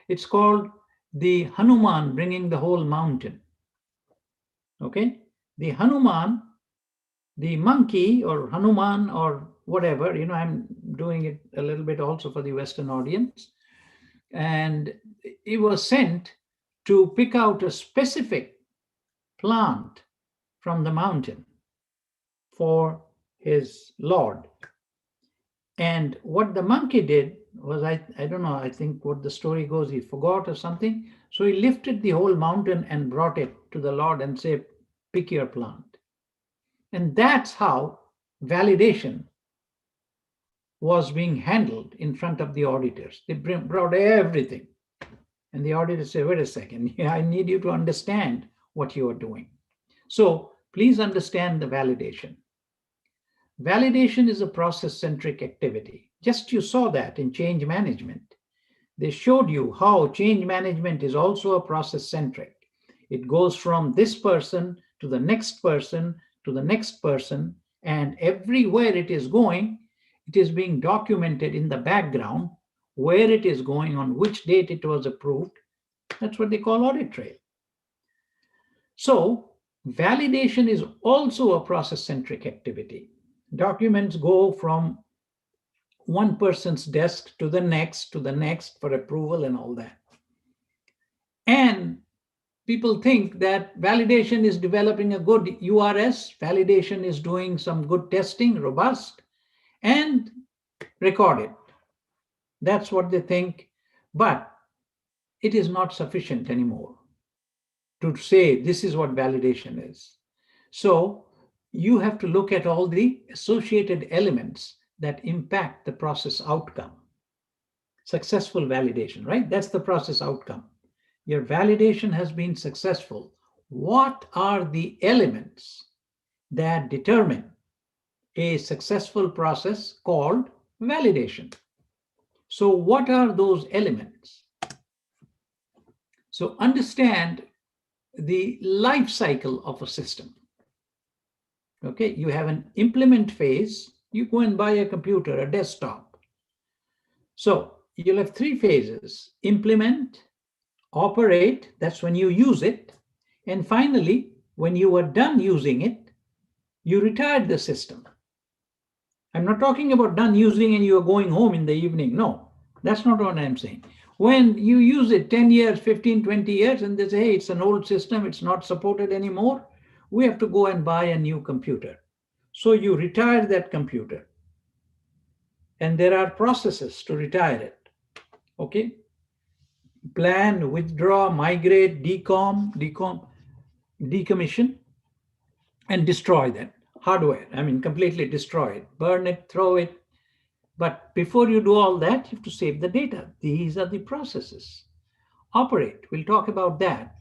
It's called the Hanuman bringing the whole mountain. Okay? The Hanuman, the monkey or Hanuman or whatever, I'm doing it a little bit also for the Western audience. And he was sent to pick out a specific plant from the mountain for his Lord. And what the monkey did was, I don't know, I think what the story goes, he forgot or something. So he lifted the whole mountain and brought it to the Lord and said, pick your plant. And that's how validation was being handled in front of the auditors. They brought everything. And the auditors say, wait a second, I need you to understand what you are doing. So please understand the validation. Validation is a process-centric activity. Just you saw that in change management. They showed you how change management is also a process-centric. It goes from this person to the next person, to the next person, and everywhere it is going, it is being documented in the background, where it is going, on which date it was approved. That's what they call audit trail. So validation is also a process-centric activity. Documents go from one person's desk to the next for approval and all that. And people think that validation is developing a good URS, validation is doing some good testing, robust, and record it. That's what they think, but it is not sufficient anymore to say this is what validation is. So you have to look at all the associated elements that impact the process outcome. Successful validation, right? That's the process outcome. Your validation has been successful. What are the elements that determine a successful process called validation? So what are those elements? So understand the life cycle of a system. Okay, you have an implement phase. You go and buy a computer, a desktop. So you'll have three phases: implement, operate, that's when you use it, and finally, when you are done using it, you retired the system. I'm not talking about done using and you are going home in the evening. No, that's not what I'm saying. When you use it 10 years, 15, 20 years, and they say, hey, it's an old system, it's not supported anymore, we have to go and buy a new computer. So you retire that computer. And there are processes to retire it. Okay? Plan, withdraw, migrate, decommission, and destroy that hardware. I mean, completely destroy it, burn it, throw it. But before you do all that, you have to save the data. These are the processes. Operate, we'll talk about that.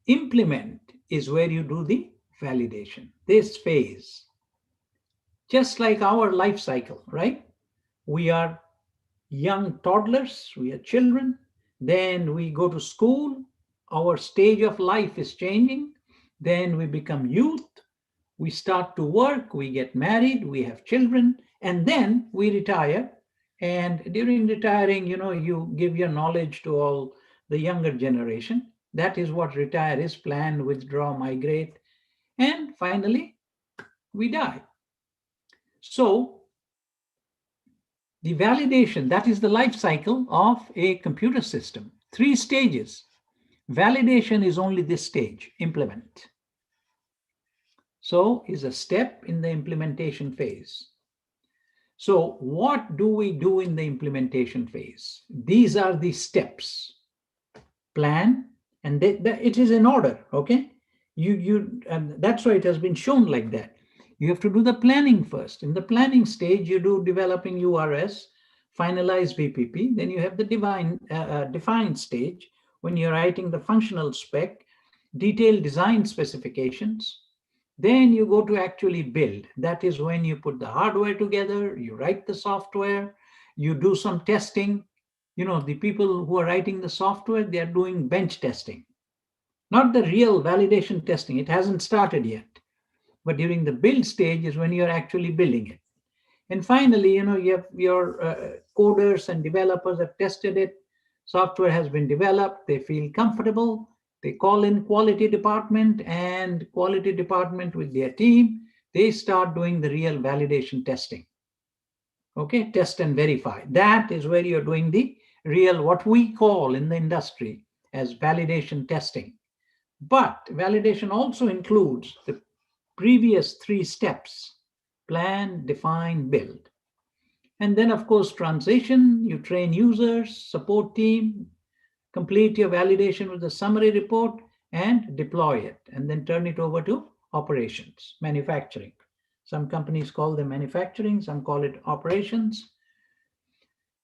Implement is where you do the validation, this phase. Just like our life cycle, right? We are young toddlers, we are children, then we go to school, our stage of life is changing, then we become youth, we start to work, we get married, we have children, and then we retire. And during retiring, you give your knowledge to all the younger generation. That is what retire is: plan, withdraw, migrate, and finally we die. So the validation, that is the life cycle of a computer system. 3 stages. Validation is only this stage, implement. So is a step in the implementation phase. So what do we do in the implementation phase? These are the steps. Plan, and it is in order, okay? And that's why it has been shown like that. You have to do the planning first. In the planning stage, you do developing URS, finalize VPP. Then you have the define stage when you're writing the functional spec, detailed design specifications. Then you go to actually build. That is when you put the hardware together, you write the software, you do some testing. The people who are writing the software, they are doing bench testing, not the real validation testing. It hasn't started yet. But during the build stage is when you're actually building it. And finally, you have your coders and developers have tested it. Software has been developed. They feel comfortable. They call in quality department, and quality department with their team, they start doing the real validation testing. Okay, test and verify. That is where you're doing the real, what we call in the industry as validation testing. But validation also includes the previous 3 steps: plan, define, build. And then, of course, transition, you train users, support team, complete your validation with a summary report, and deploy it, and then turn it over to operations, manufacturing. Some companies call them manufacturing, some call it operations.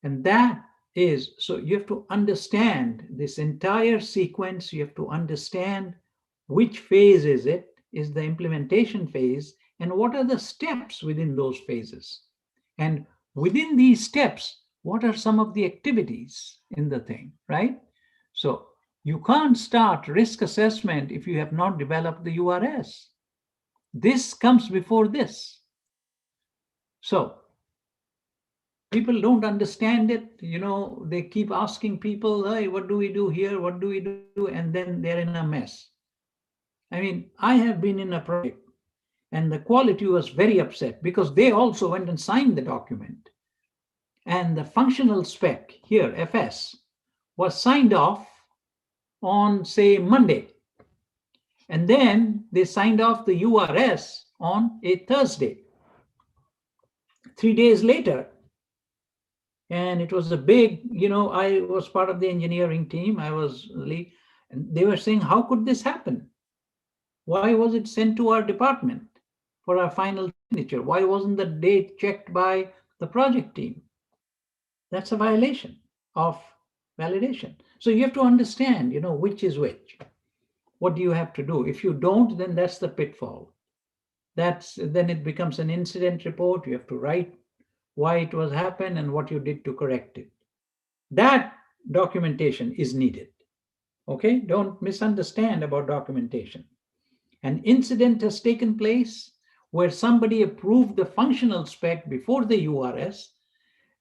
And that is, so you have to understand this entire sequence. You have to understand which phase is it, is the implementation phase, and what are the steps within those phases. And within these steps, what are some of the activities in the thing, right? So You can't start risk assessment if you have not developed the URS. This comes before this. So people don't understand it. They keep asking people, hey, what do we do here? What do we do? And then they're in a mess. I mean, I have been in a project and the quality was very upset because they also went and signed the document. And the functional spec here, FS, was signed off on, say, Monday. And then they signed off the URS on a Thursday, 3 days later. And it was a big, I was part of the engineering team. I was lead, and they were saying, how could this happen? Why was it sent to our department for our final signature? Why wasn't the date checked by the project team? That's a violation of validation. So you have to understand, which is which. What do you have to do? If you don't, then that's the pitfall. Then it becomes an incident report. You have to write why it was happened and what you did to correct it. That documentation is needed. Okay, don't misunderstand about documentation. An incident has taken place where somebody approved the functional spec before the URS.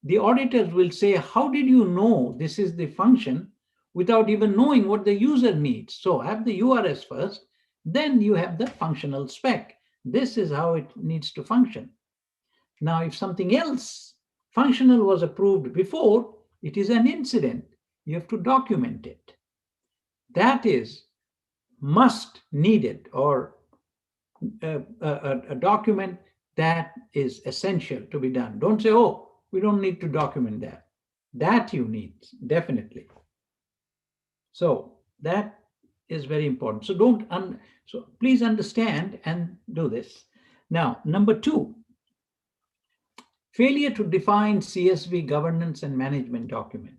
The auditors will say, how did you know this is the function without even knowing what the user needs? So have the URS first, then you have the functional spec. This is how it needs to function. Now, if something else functional was approved before, it is an incident. You have to document it. That is must needed, or a document that is essential to be done. Don't say, oh, we don't need to document that. That you need, definitely. So that is very important. So so please understand and do this. Now, number 2, failure to define CSV governance and management document.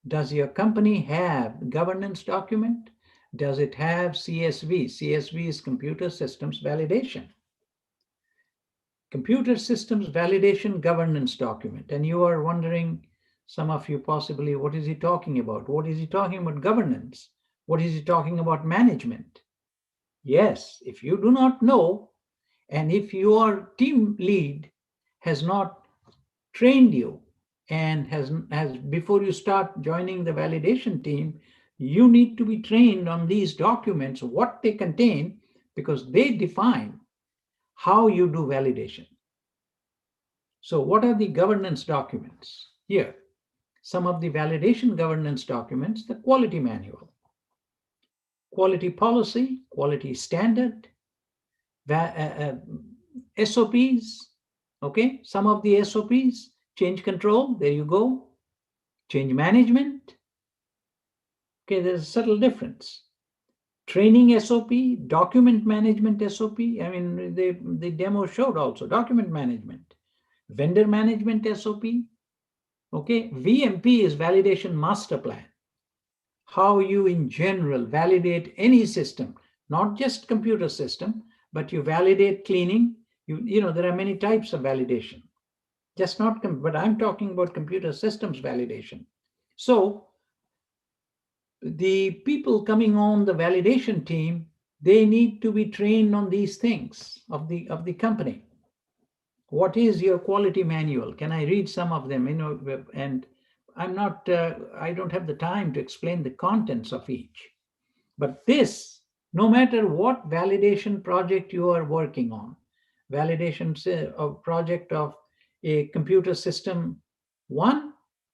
Does your company have governance document? Does it have CSV? CSV is computer systems validation. Computer systems validation governance document. And you are wondering, some of you possibly, what is he talking about? What is he talking about governance? What is he talking about management? Yes, if you do not know, and if your team lead has not trained you and has before you start joining the validation team, you need to be trained on these documents, what they contain, because they define how you do validation. So what are the governance documents? Here, some of the validation governance documents: the quality manual, quality policy, quality standard, SOPs, okay? Some of the SOPs, change control, there you go. Change management, okay, there's a subtle difference. Training SOP, document management SOP, I mean, the demo showed also, document management. Vendor management SOP, okay? VMP is validation master plan. How you in general validate any system, not just computer system, but you validate cleaning. You know, there are many types of validation. Just not, but I'm talking about computer systems validation. So the people coming on the validation team, they need to be trained on these things of the company. What is your quality manual? Can I read some of them? And I'm not, I don't have the time to explain the contents of each. But this, no matter what validation project you are working on, validation project of a computer system 1,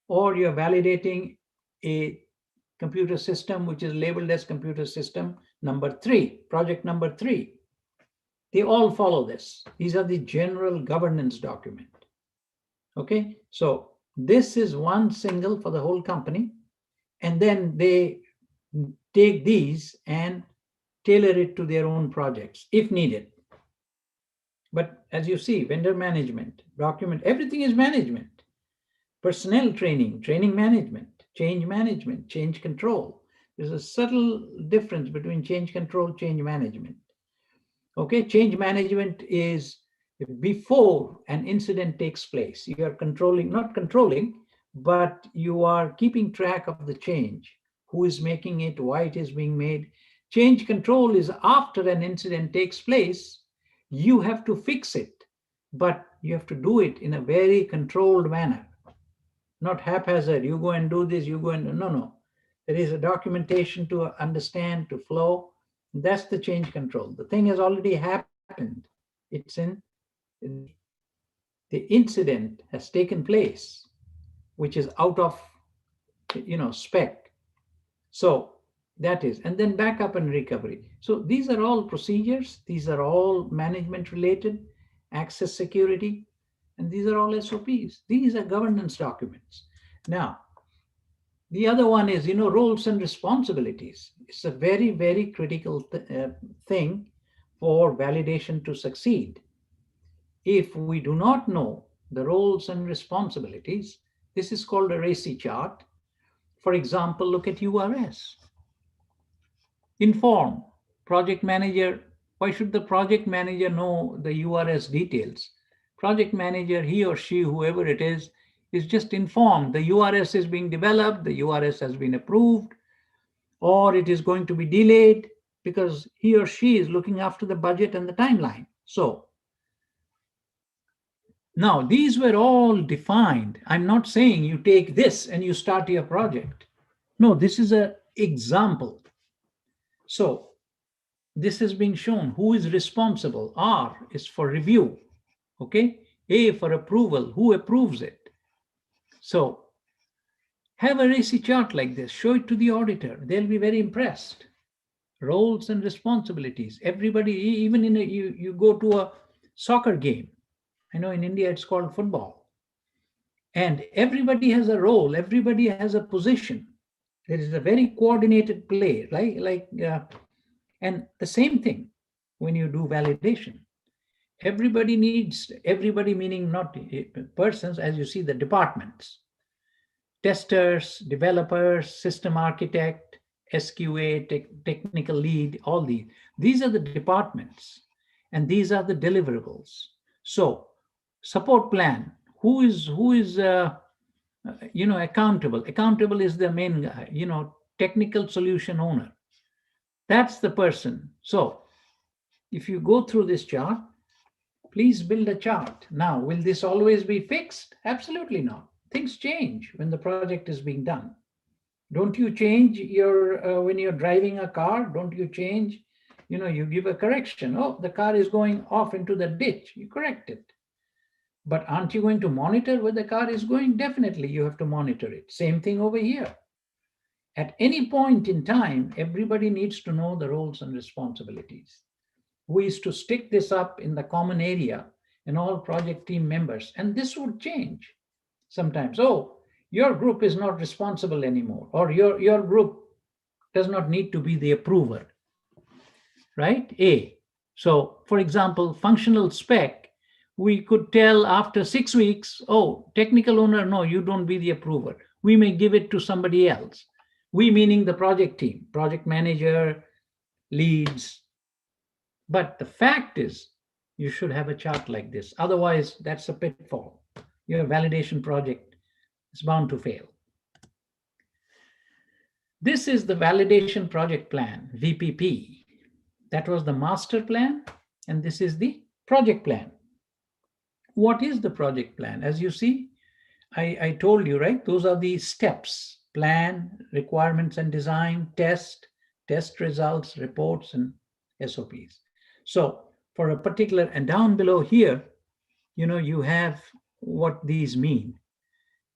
or you're validating a computer system which is labeled as computer system number 3, project number 3. They all follow this. These are the general governance document. Okay, so this is one single for the whole company, and then they take these and tailor it to their own projects if needed. But as you see, vendor management, document, everything is management. Personnel training, training management, change control. There's a subtle difference between change control, change management. Okay, change management is before an incident takes place. You are controlling, not controlling, but you are keeping track of the change. who is making it, why it is being made. Change control is after an incident takes place, you have to fix it, but you have to do it in a very controlled manner, not haphazard. You go and do this, you go and no, no. There is a documentation to understand, to flow. That's the change control. The thing has already happened. It's in the incident has taken place, which is out of spec. So that is, and then backup and recovery. So these are all procedures. These are all management related, access security, and these are all SOPs. These are governance documents. Now, the other one is, roles and responsibilities. It's a very, very critical thing for validation to succeed. If we do not know the roles and responsibilities, this is called a RACI chart. For example, look at URS. Inform, project manager. Why should the project manager know the URS details? Project manager, he or she, whoever it is just informed the URS is being developed, the URS has been approved, or it is going to be delayed, because he or she is looking after the budget and the timeline. So now these were all defined. I'm not saying you take this and you start your project. No, this is an example. So this is being shown. Who is responsible? R is for review. Okay. A for approval. Who approves it? So have a RACI chart like this. Show it to the auditor. They'll be very impressed. Roles and responsibilities. Everybody, even you go to a soccer game. I know in India it's called football. And everybody has a role. Everybody has a position. There is a very coordinated play, right? And the same thing when you do validation. Everybody needs, everybody meaning not persons, as you see the departments. Testers, developers, system architect, SQA, technical lead, all these. These are the departments and these are the deliverables. So support plan, who is accountable? Accountable is the main guy, technical solution owner. That's the person. So if you go through this chart, please build a chart. Now, will this always be fixed? Absolutely not. Things change when the project is being done. Don't you change your, when you're driving a car, don't you change, you give a correction. Oh, the car is going off into the ditch. You correct it. But aren't you going to monitor where the car is going? Definitely, you have to monitor it. Same thing over here. At any point in time, everybody needs to know the roles and responsibilities. Who is to stick this up in the common area and all project team members. And this would change sometimes. Oh, your group is not responsible anymore, or your group does not need to be the approver, right? A. So, for example, functional spec, we could tell after 6 weeks, oh, technical owner, no, you don't be the approver. We may give it to somebody else. We meaning the project team, project manager, leads. But the fact is, you should have a chart like this. Otherwise, that's a pitfall. Your validation project is bound to fail. This is the validation project plan, VPP. That was the master plan, and this is the project plan. What is the project plan? As you see, I told you, right? Those are the steps: plan, requirements and design, test results, reports, and SOPs. So for a particular, and down below here, you have what these mean.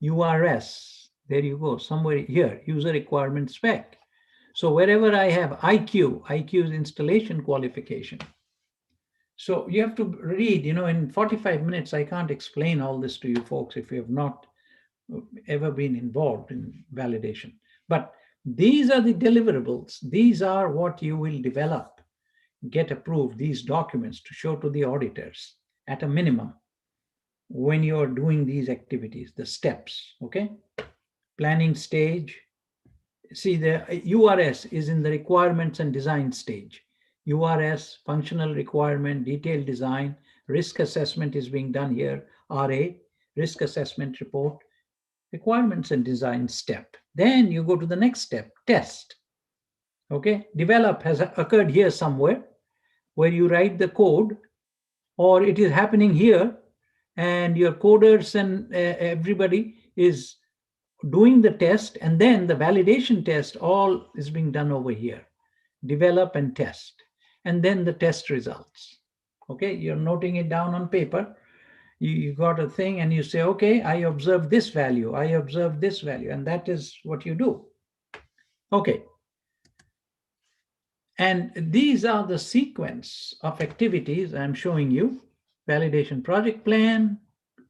URS, there you go, somewhere here, user requirement spec. So wherever I have IQ is installation qualification. So you have to read, in 45 minutes, I can't explain all this to you folks if you have not ever been involved in validation. But these are the deliverables. These are what you will develop, get approved, these documents to show to the auditors at a minimum when you're doing these activities, the steps, okay? Planning stage. See, the URS is in the requirements and design stage. URS, functional requirement, detailed design, risk assessment is being done here, RA, risk assessment report, requirements and design step. Then you go to the next step, test. Okay, develop has occurred here somewhere where you write the code, or it is happening here and your coders and everybody is doing the test, and then the validation test all is being done over here. Develop and test, and then the test results. Okay, you're noting it down on paper. You got a thing and you say, okay, I observe this value, I observe this value, and that is what you do. Okay. And these are the sequence of activities I'm showing you. Validation project plan.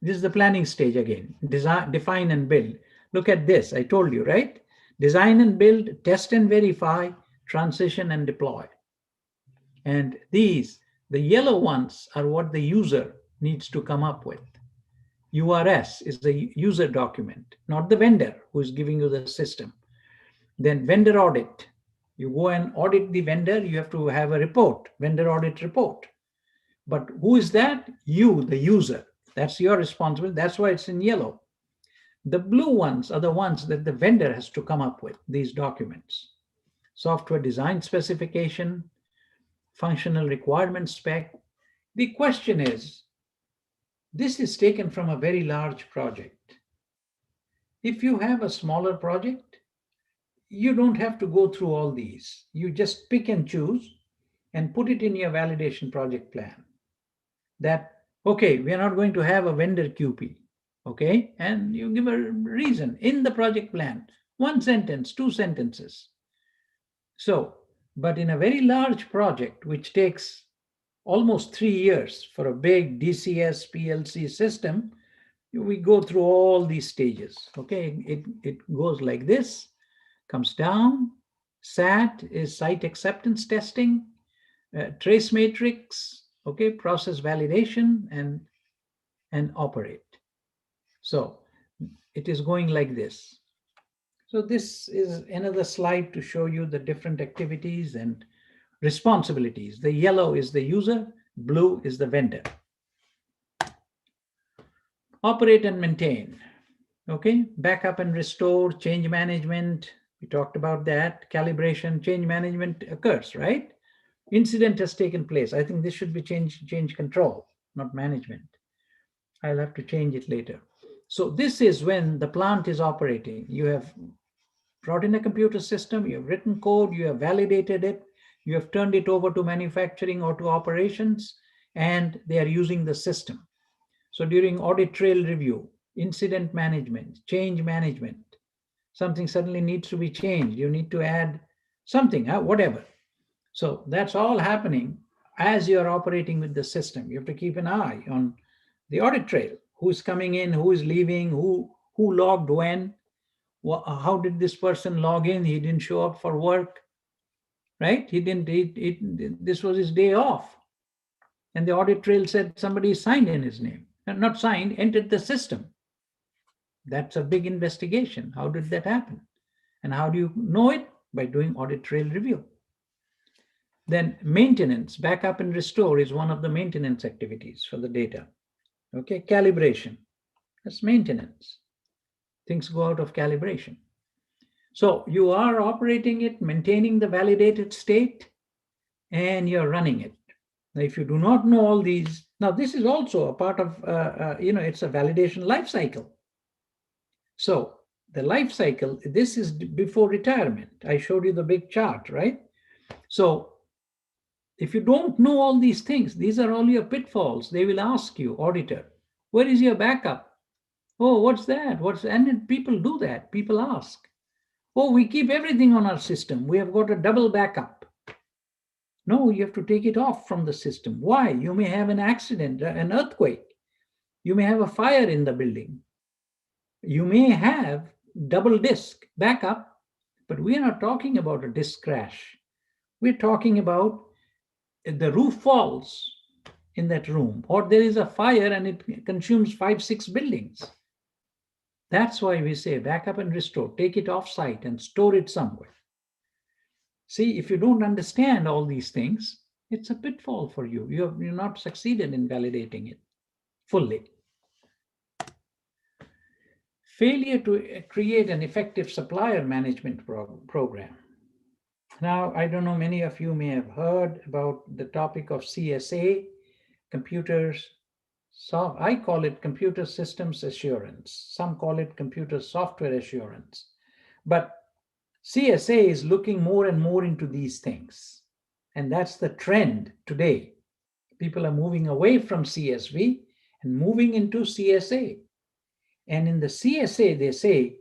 This is the planning stage again. Design, define and build. Look at this, I told you, right? Design and build, test and verify, transition and deploy. And these, the yellow ones, are what the user needs to come up with. URS is the user document, not the vendor who is giving you the system. Then vendor audit. You go and audit the vendor, you have to have a report, vendor audit report. But who is that? You, the user. That's your responsibility. That's why it's in yellow. The blue ones are the ones that the vendor has to come up with, these documents. Software design specification, functional requirement spec. The question is, this is taken from a very large project. If you have a smaller project, you don't have to go through all these. You just pick and choose and put it in your validation project plan. That, okay, we are not going to have a vendor QP, okay? And you give a reason in the project plan, 1 sentence, 2 sentences. So, but in a very large project, which takes almost 3 years for a big DCS PLC system, we go through all these stages, okay? It goes like this. Comes down. SAT is site acceptance testing, trace matrix, okay, process validation, and operate. So it is going like this. So this is another slide to show you the different activities and responsibilities. The yellow is the user, blue is the vendor. Operate and maintain. Okay, backup and restore, change management. We talked about that. Calibration, change management occurs, right? Incident has taken place. I think this should be change control, not management. I'll have to change it later. So this is when the plant is operating. You have brought in a computer system, you have written code, you have validated it, you have turned it over to manufacturing or to operations, and they are using the system. So during audit trail review, incident management, change management, something suddenly needs to be changed. You need to add something, whatever. So that's all happening as you're operating with the system. You have to keep an eye on the audit trail. Who's coming in, who is leaving, who logged when, how did this person log in? He didn't show up for work, right? This was his day off. And the audit trail said somebody signed in his name. Not signed, entered the system. That's a big investigation. How did that happen? And how do you know it? By doing audit trail review. Then maintenance, backup and restore is one of the maintenance activities for the data. Okay, calibration, that's maintenance. Things go out of calibration. So you are operating it, maintaining the validated state, and you're running it. Now, if you do not know all these, now this is also a part of, it's a validation life cycle. So the life cycle, this is before retirement. I showed you the big chart, right? So if you don't know all these things, these are all your pitfalls. They will ask you, auditor, where is your backup? Oh, what's that? And people do that. People ask. Oh, we keep everything on our system. We have got a double backup. No, you have to take it off from the system. Why? You may have an accident, an earthquake. You may have a fire in the building. You may have double disk backup, but we are not talking about a disk crash. We're talking about the roof falls in that room, or there is a fire and it consumes 5-6 buildings. That's why we say backup and restore. Take it off site and store it somewhere. See, if you don't understand all these things, it's a pitfall for you. You're not succeeded in validating it fully. Failure to create an effective supplier management program. Now, I don't know, many of you may have heard about the topic of CSA, I call it computer systems assurance. Some call it computer software assurance. But CSA is looking more and more into these things. And that's the trend today. People are moving away from CSV and moving into CSA. And in the CSA, they say,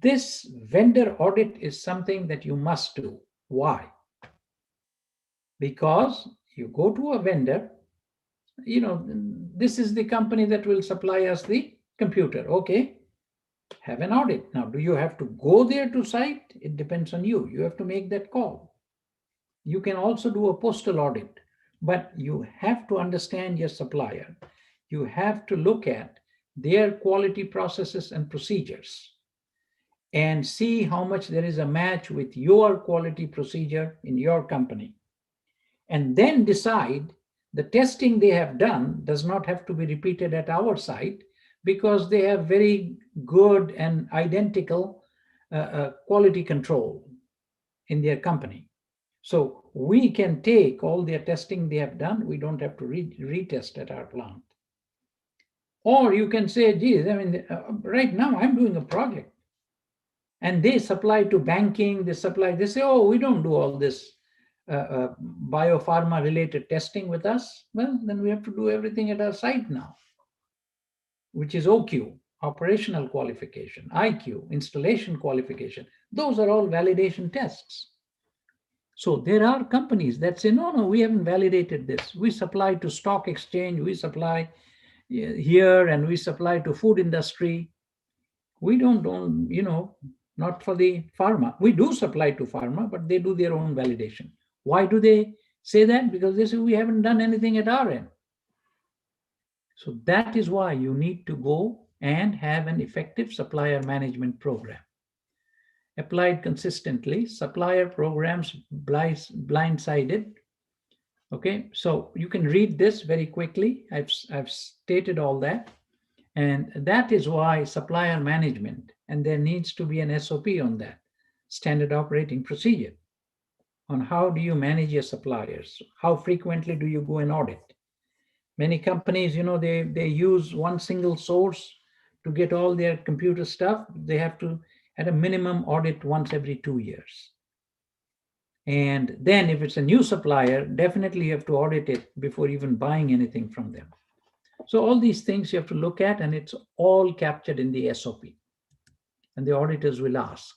this vendor audit is something that you must do. Why? Because you go to a vendor, this is the company that will supply us the computer. Okay, have an audit. Now, do you have to go there to site? It depends on you. You have to make that call. You can also do a postal audit, but you have to understand your supplier. You have to look at their quality processes and procedures and see how much there is a match with your quality procedure in your company. And then decide the testing they have done does not have to be repeated at our site because they have very good and identical quality control in their company. So we can take all their testing they have done. We don't have to retest at our plant. Or you can say, geez, right now I'm doing a project and they supply to banking, they say, oh, we don't do all this biopharma related testing with us. Well, then we have to do everything at our site now, which is OQ, operational qualification, IQ, installation qualification. Those are all validation tests. So there are companies that say, no, we haven't validated this. We supply to stock exchange, we supply here, and we supply to food industry. We don't, not for the pharma. We do supply to pharma, but they do their own validation. Why do they say that? Because they say we haven't done anything at our end. So that is why you need to go and have an effective supplier management program. Applied consistently, supplier programs blindsided. Okay, so you can read this very quickly. I've stated all that. And that is why supplier management, and there needs to be an SOP on that, standard operating procedure, on how do you manage your suppliers? How frequently do you go and audit? Many companies, they use one single source to get all their computer stuff. They have to, at a minimum, audit once every 2 years. And then if it's a new supplier, definitely you have to audit it before even buying anything from them. So all these things you have to look at, and it's all captured in the SOP. And the auditors will ask.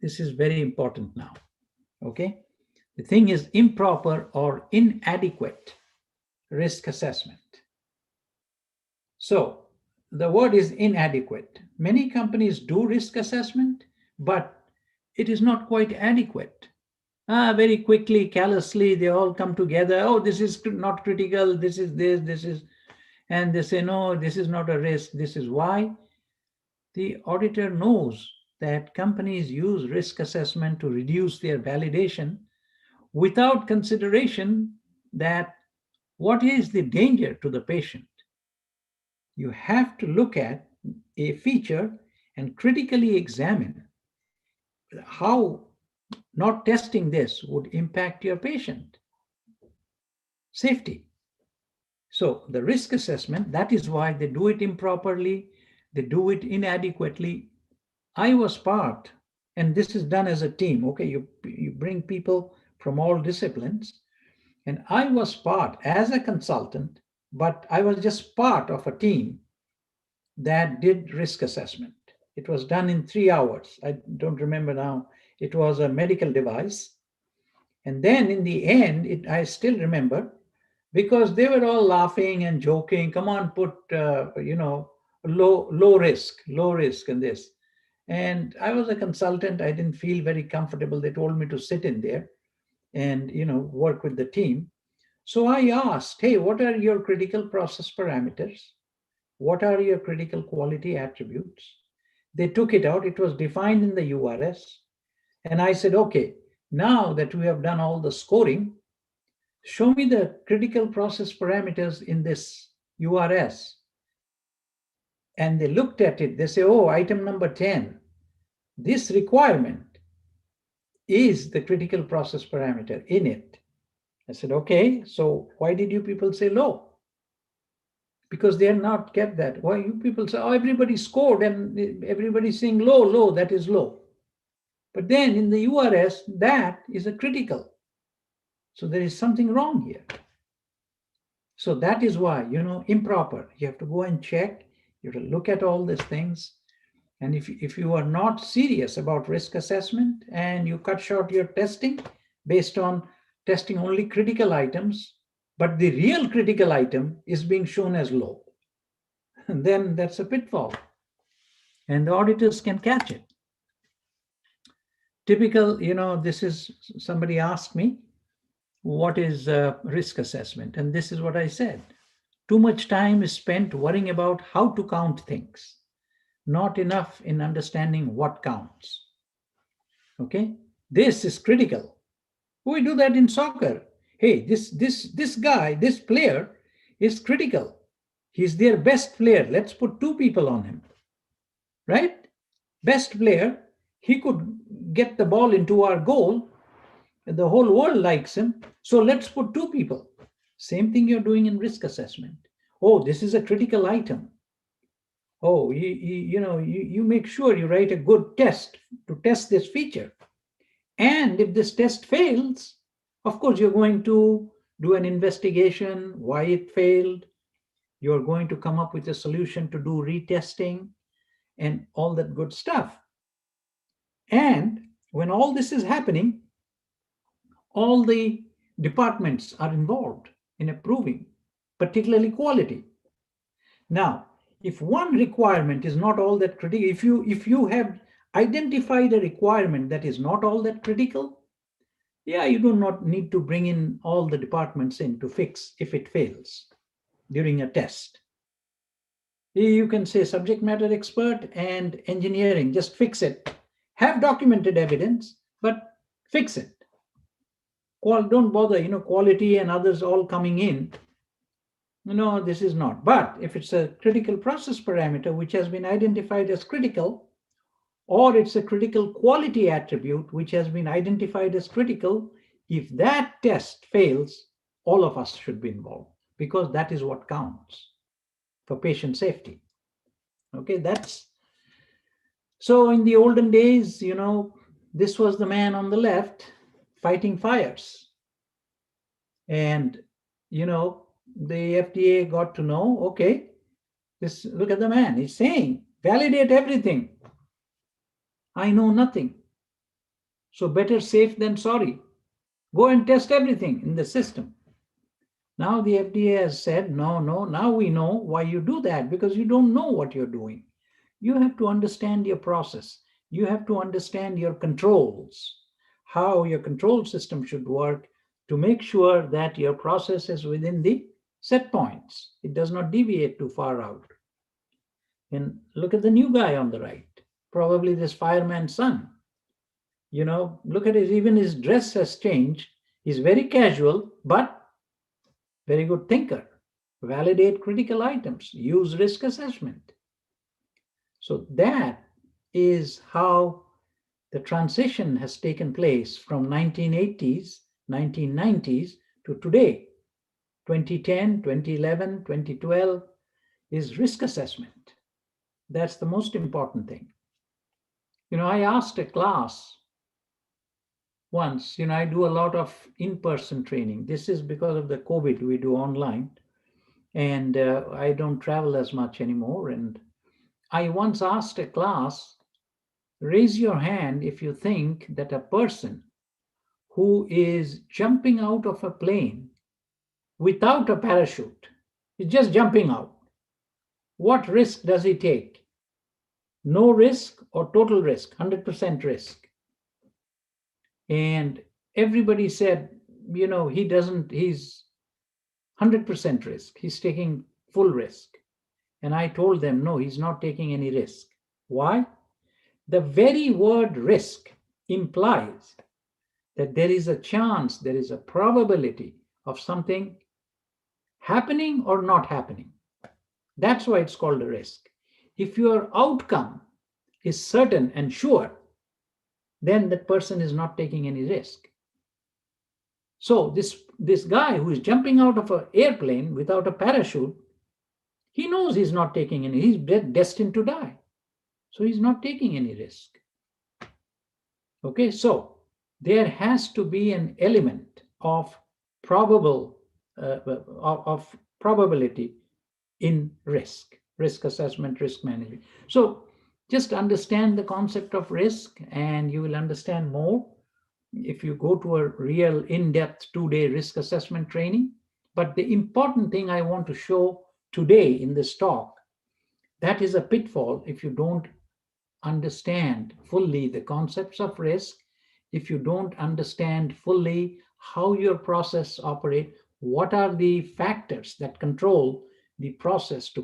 This is very important now. Okay? The thing is improper or inadequate risk assessment. So the word is inadequate. Many companies do risk assessment, but it is not quite adequate. Very quickly, callously, they all come together. Oh, this is not critical. This is this is, and they say, no, this is not a risk. This is why. The auditor knows that companies use risk assessment to reduce their validation without consideration that what is the danger to the patient. You have to look at a feature and critically examine how not testing this would impact your patient safety. So the risk assessment, that is why they do it improperly, they do it inadequately. I was part, and this is done as a team, okay? You bring people from all disciplines, and I was part as a consultant, but I was just part of a team that did risk assessment. It was done in 3 hours. I don't remember now. It was a medical device. And then in the end, I still remember, because they were all laughing and joking. Come on, put, low risk in this. And I was a consultant. I didn't feel very comfortable. They told me to sit in there and, work with the team. So I asked, hey, what are your critical process parameters? What are your critical quality attributes? They took it out. It was defined in the URS. And I said, okay, now that we have done all the scoring, show me the critical process parameters in this URS. and they looked at it, they say, oh, item number 10, this requirement is the critical process parameter in it. I said, okay, so why did you people say low? Because they are not kept that. Why you people say, oh, everybody scored and everybody's saying low, low, that is low. But then in the URS, that is a critical. So there is something wrong here. So that is why, improper. You have to go and check. You have to look at all these things. And if you are not serious about risk assessment and you cut short your testing based on testing only critical items, but the real critical item is being shown as low, then that's a pitfall. And the auditors can catch it. Typical, this is, somebody asked me, what is risk assessment? And this is what I said. Too much time is spent worrying about how to count things, not enough in understanding what counts. Okay, this is critical. We do that in soccer. Hey, this guy, this player is critical. He's their best player. Let's put 2 people on him, right? Best player, he could get the ball into our goal. The whole world likes him. So let's put 2 people. Same thing you're doing in risk assessment. Oh, this is a critical item. Oh, you make sure you write a good test to test this feature. And if this test fails, of course, you're going to do an investigation, why it failed. You're going to come up with a solution to do retesting and all that good stuff. And when all this is happening, all the departments are involved in approving, particularly quality. Now, if one requirement is not all that critical, if you have identified a requirement that is not all that critical, yeah, you do not need to bring in all the departments in to fix if it fails during a test. You can say subject matter expert and engineering, just fix it. Have documented evidence, but fix it. Don't bother, quality and others all coming in. No, this is not. But if it's a critical process parameter which has been identified as critical, or it's a critical quality attribute which has been identified as critical, if that test fails, all of us should be involved because that is what counts for patient safety. Okay, that's so in the olden days, this was the man on the left fighting fires. And, the FDA got to know, okay, look at the man. He's saying, validate everything. I know nothing. So better safe than sorry. Go and test everything in the system. Now the FDA has said, no, now we know why you do that, because you don't know what you're doing. You have to understand your process. You have to understand your controls, how your control system should work to make sure that your process is within the set points. It does not deviate too far out. And look at the new guy on the right, probably this fireman's son. Look at even his dress has changed. He's very casual, but very good thinker. Validate critical items, use risk assessment. So that is how the transition has taken place from 1980s, 1990s to today. 2010, 2011, 2012 is risk assessment. That's the most important thing. I asked a class once, I do a lot of in-person training. This is because of the COVID, we do online. And I don't travel as much anymore. And I once asked a class, raise your hand if you think that a person who is jumping out of a plane without a parachute, is just jumping out, what risk does he take? No risk or total risk? 100% risk. And everybody said, he doesn't, he's 100% risk. He's taking full risk. And I told them, no, he's not taking any risk. Why? The very word risk implies that there is a chance, there is a probability of something happening or not happening. That's why it's called a risk. If your outcome is certain and sure, then that person is not taking any risk. So this guy who is jumping out of an airplane without a parachute, he knows he's not taking any, he's destined to die. So he's not taking any risk. Okay, so there has to be an element of probability in risk assessment, risk management. So just understand the concept of risk, and you will understand more if you go to a real in-depth 2-day risk assessment training. But the important thing I want to show today in this talk, that is a pitfall if you don't understand fully the concepts of risk, if you don't understand fully how your process operates, what are the factors that control the process to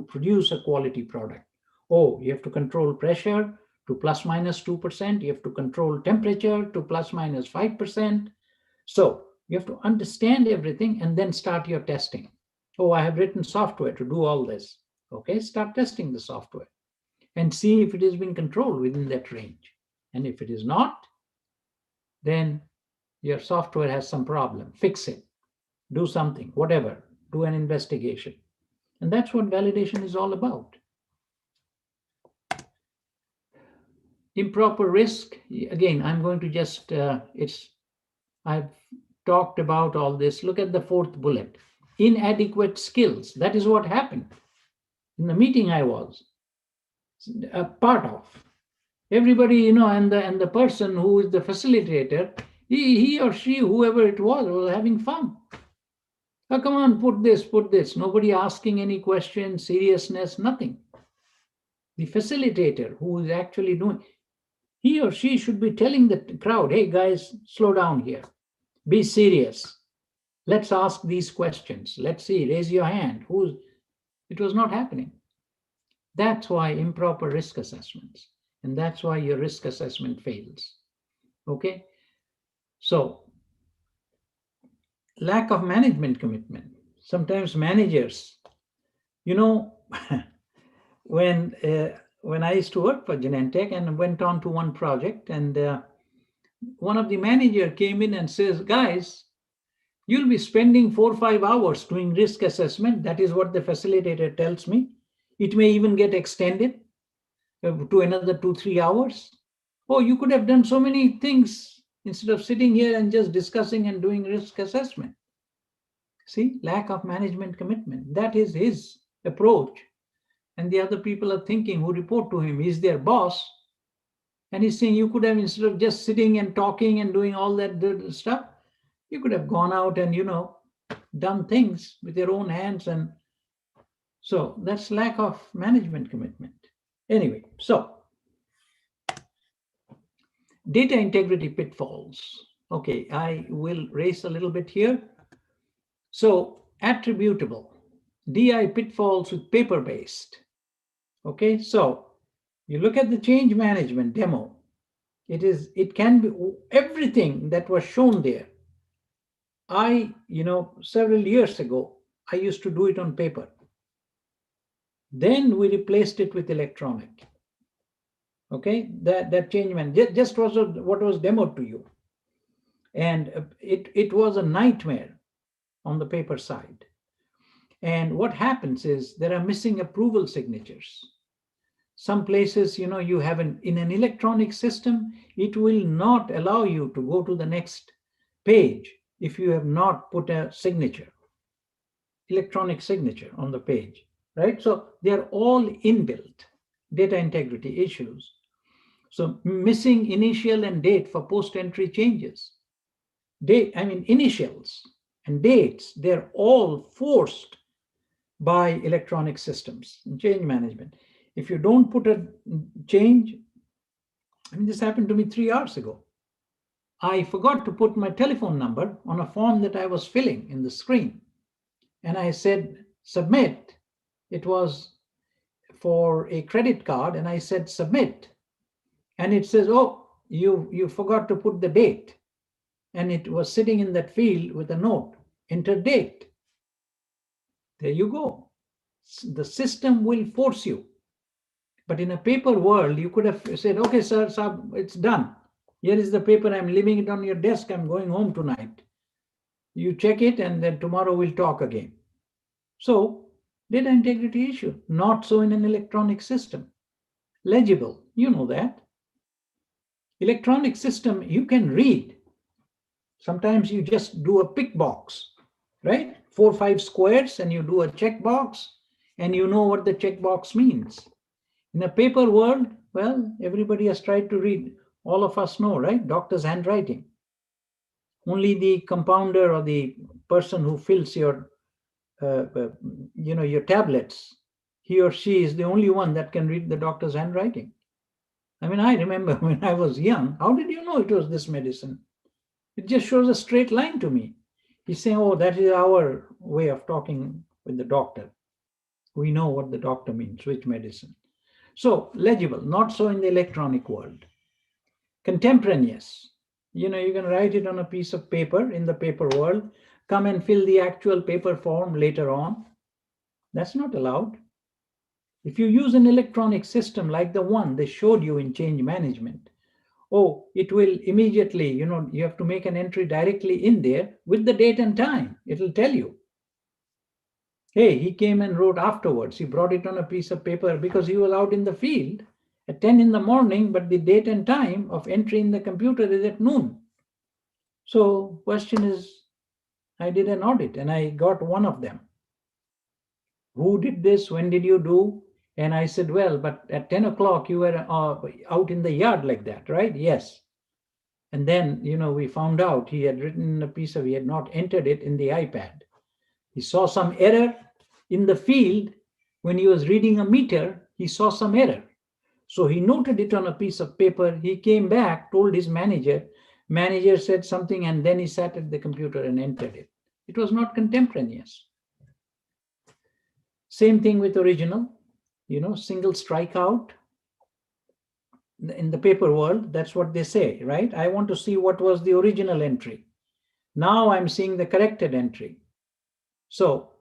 produce a quality product. Oh, you have to control pressure to plus minus 2%. You have to control temperature to plus minus 5%. So you have to understand everything and then start your testing. Oh, I have written software to do all this. Okay, start testing the software and see if it is being controlled within that range. And if it is not, then your software has some problem. Fix it. Do something, whatever. Do an investigation. And that's what validation is all about. Improper risk. Again, I'm going to just, I've talked about all this. Look at the fourth bullet. Inadequate skills. That is what happened in the meeting I was a part of. Everybody, and the person who is the facilitator, he or she, whoever it was having fun. Oh, come on, put this. Nobody asking any questions, seriousness, nothing. The facilitator who is actually doing, he or she should be telling the crowd, hey guys, slow down here. Be serious. Let's ask these questions. Let's see, raise your hand. It was not happening. That's why improper risk assessments. And that's why your risk assessment fails. Okay? So, lack of management commitment. Sometimes managers, when I used to work for Genentech and went on to one project, and one of the manager came in and says, guys, you'll be spending 4 or 5 hours doing risk assessment. That is what the facilitator tells me. It may even get extended to another 2-3 hours. Oh, you could have done so many things instead of sitting here and just discussing and doing risk assessment. See, lack of management commitment. That is his approach. And the other people are thinking, who report to him, he's their boss. And he's saying, you could have, instead of just sitting and talking and doing all that stuff, you could have gone out and, done things with your own hands. And so that's lack of management commitment. Anyway, so data integrity pitfalls. Okay, I will race a little bit here. So attributable, DI pitfalls with paper-based. Okay, so you look at the change management demo. It can be everything that was shown there. Several years ago, I used to do it on paper. Then we replaced it with electronic. Okay, that change management just was what was demoed to you. And it was a nightmare on the paper side. And what happens is there are missing approval signatures. Some places, you have in an electronic system, it will not allow you to go to the next page if you have not put a signature, electronic signature on the page, right? So they're all inbuilt data integrity issues. So missing initial and date for post-entry changes. Initials and dates, they're all forced by electronic systems and change management. If you don't put a change, this happened to me 3 hours ago. I forgot to put my telephone number on a form that I was filling in the screen. And I said, submit. It was for a credit card, and I said, submit. And it says, oh, you forgot to put the date. And it was sitting in that field with a note, enter date. There you go. The system will force you But in a paper world, you could have said, okay, sir, it's done. Here is the paper. I'm leaving it on your desk. I'm going home tonight. You check it, and then tomorrow we'll talk again. So, data integrity issue. Not so in an electronic system. Legible, you know that. Electronic system, you can read. Sometimes you just do a pick box, right? 4 or 5 squares, and you do a checkbox, and you know what the checkbox means. In a paper world, well, everybody has tried to read. All of us know, right? Doctor's handwriting. Only the compounder or the person who fills your, your tablets, he or she is the only one that can read the doctor's handwriting. I mean, I remember when I was young, how did you know it was this medicine? It just shows a straight line to me. He's saying, oh, that is our way of talking with the doctor. We know what the doctor means, which medicine. So, legible, not so in the electronic world. Contemporaneous. You can write it on a piece of paper in the paper world, come and fill the actual paper form later on. That's not allowed. If you use an electronic system like the one they showed you in change management, it will immediately, you have to make an entry directly in there with the date and time. It'll tell you. Hey, he came and wrote afterwards. He brought it on a piece of paper because he was out in the field at 10 in the morning, but the date and time of entry in the computer is at noon. So question is, I did an audit and I got one of them. Who did this? When did you do? And I said, well, but at 10 o'clock you were out in the yard like that, right? Yes. And then, we found out he had written a piece he had not entered it in the iPad. He saw some error in the field. When he was reading a meter, he saw some error. So he noted it on a piece of paper. He came back, told his manager. Manager said something, and then he sat at the computer and entered it. It was not contemporaneous. Same thing with original, single strikeout. In the paper world, that's what they say, right? I want to see what was the original entry. Now I'm seeing the corrected entry. So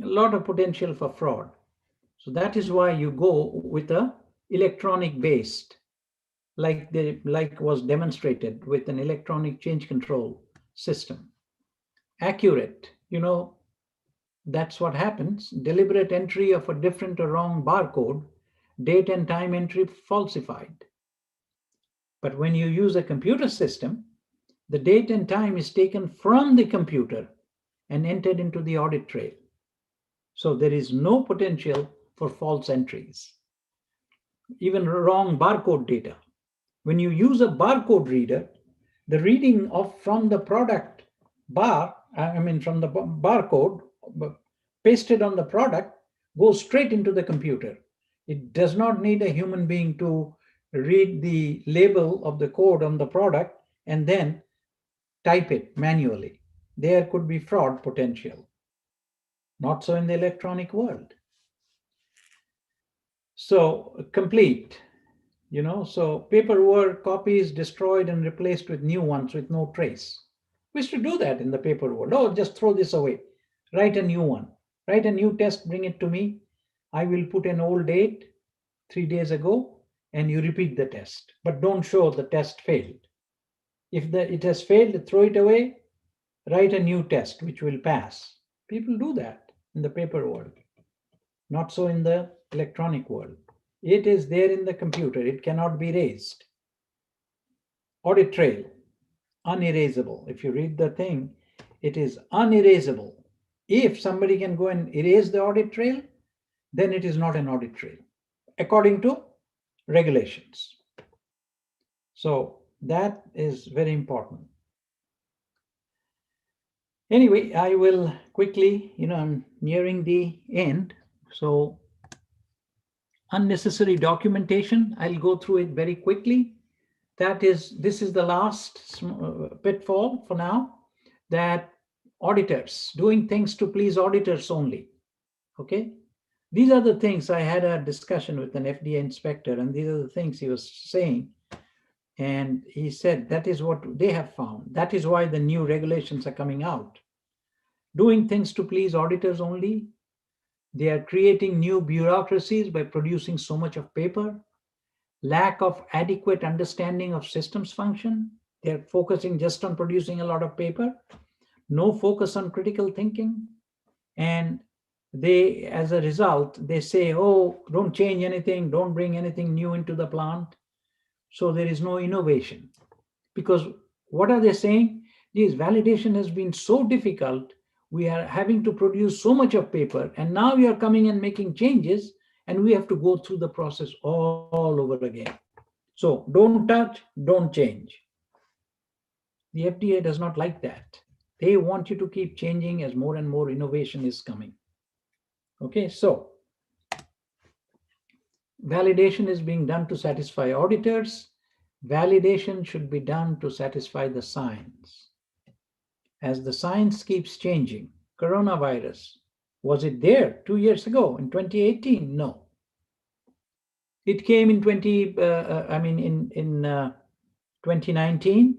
a lot of potential for fraud. So that is why you go with a electronic based, like was demonstrated with an electronic change control system. Accurate, that's what happens. Deliberate entry of a different or wrong barcode, date and time entry falsified. But when you use a computer system, the date and time is taken from the computer and entered into the audit trail. So there is no potential for false entries. Even wrong barcode data. When you use a barcode reader, the reading from the product from the barcode pasted on the product goes straight into the computer. It does not need a human being to read the label of the code on the product and then type it manually. There could be fraud potential. Not so in the electronic world. So complete, so paperwork, copies destroyed and replaced with new ones with no trace. We used to do that in the paper world. Oh, just throw this away. Write a new one. Write a new test, bring it to me. I will put an old date, 3 days ago, and you repeat the test. But don't show the test failed. If it has failed, throw it away. Write a new test, which will pass. People do that in the paper world. Not so in the electronic world. It is there in the computer. It cannot be erased. Audit trail, unerasable. If you read the thing, it is unerasable. If somebody can go and erase the audit trail, then it is not an audit trail, according to regulations. So that is very important. Anyway, I will quickly, I'm nearing the end. So unnecessary documentation, I'll go through it very quickly. This is the last pitfall for now, that auditors, doing things to please auditors only. Okay. These are the things. I had a discussion with an FDA inspector, and these are the things he was saying. And he said that is what they have found. That is why the new regulations are coming out. Doing things to please auditors only, They are creating new bureaucracies by producing so much of paper, lack of adequate understanding of systems function. They're focusing just on producing a lot of paper, no focus on critical thinking. And they, as a result, they say, oh, don't change anything, don't bring anything new into the plant. So there is no innovation. Because what are they saying? This validation has been so difficult. We are having to produce so much of paper, and now you are coming and making changes, and we have to go through the process all over again. So don't touch, don't change. The FDA does not like that. They want you to keep changing as more and more innovation is coming. Okay, so validation is being done to satisfy auditors. Validation should be done to satisfy the science. As the science keeps changing, coronavirus, was it there 2 years ago in 2018? No. It came in 2019,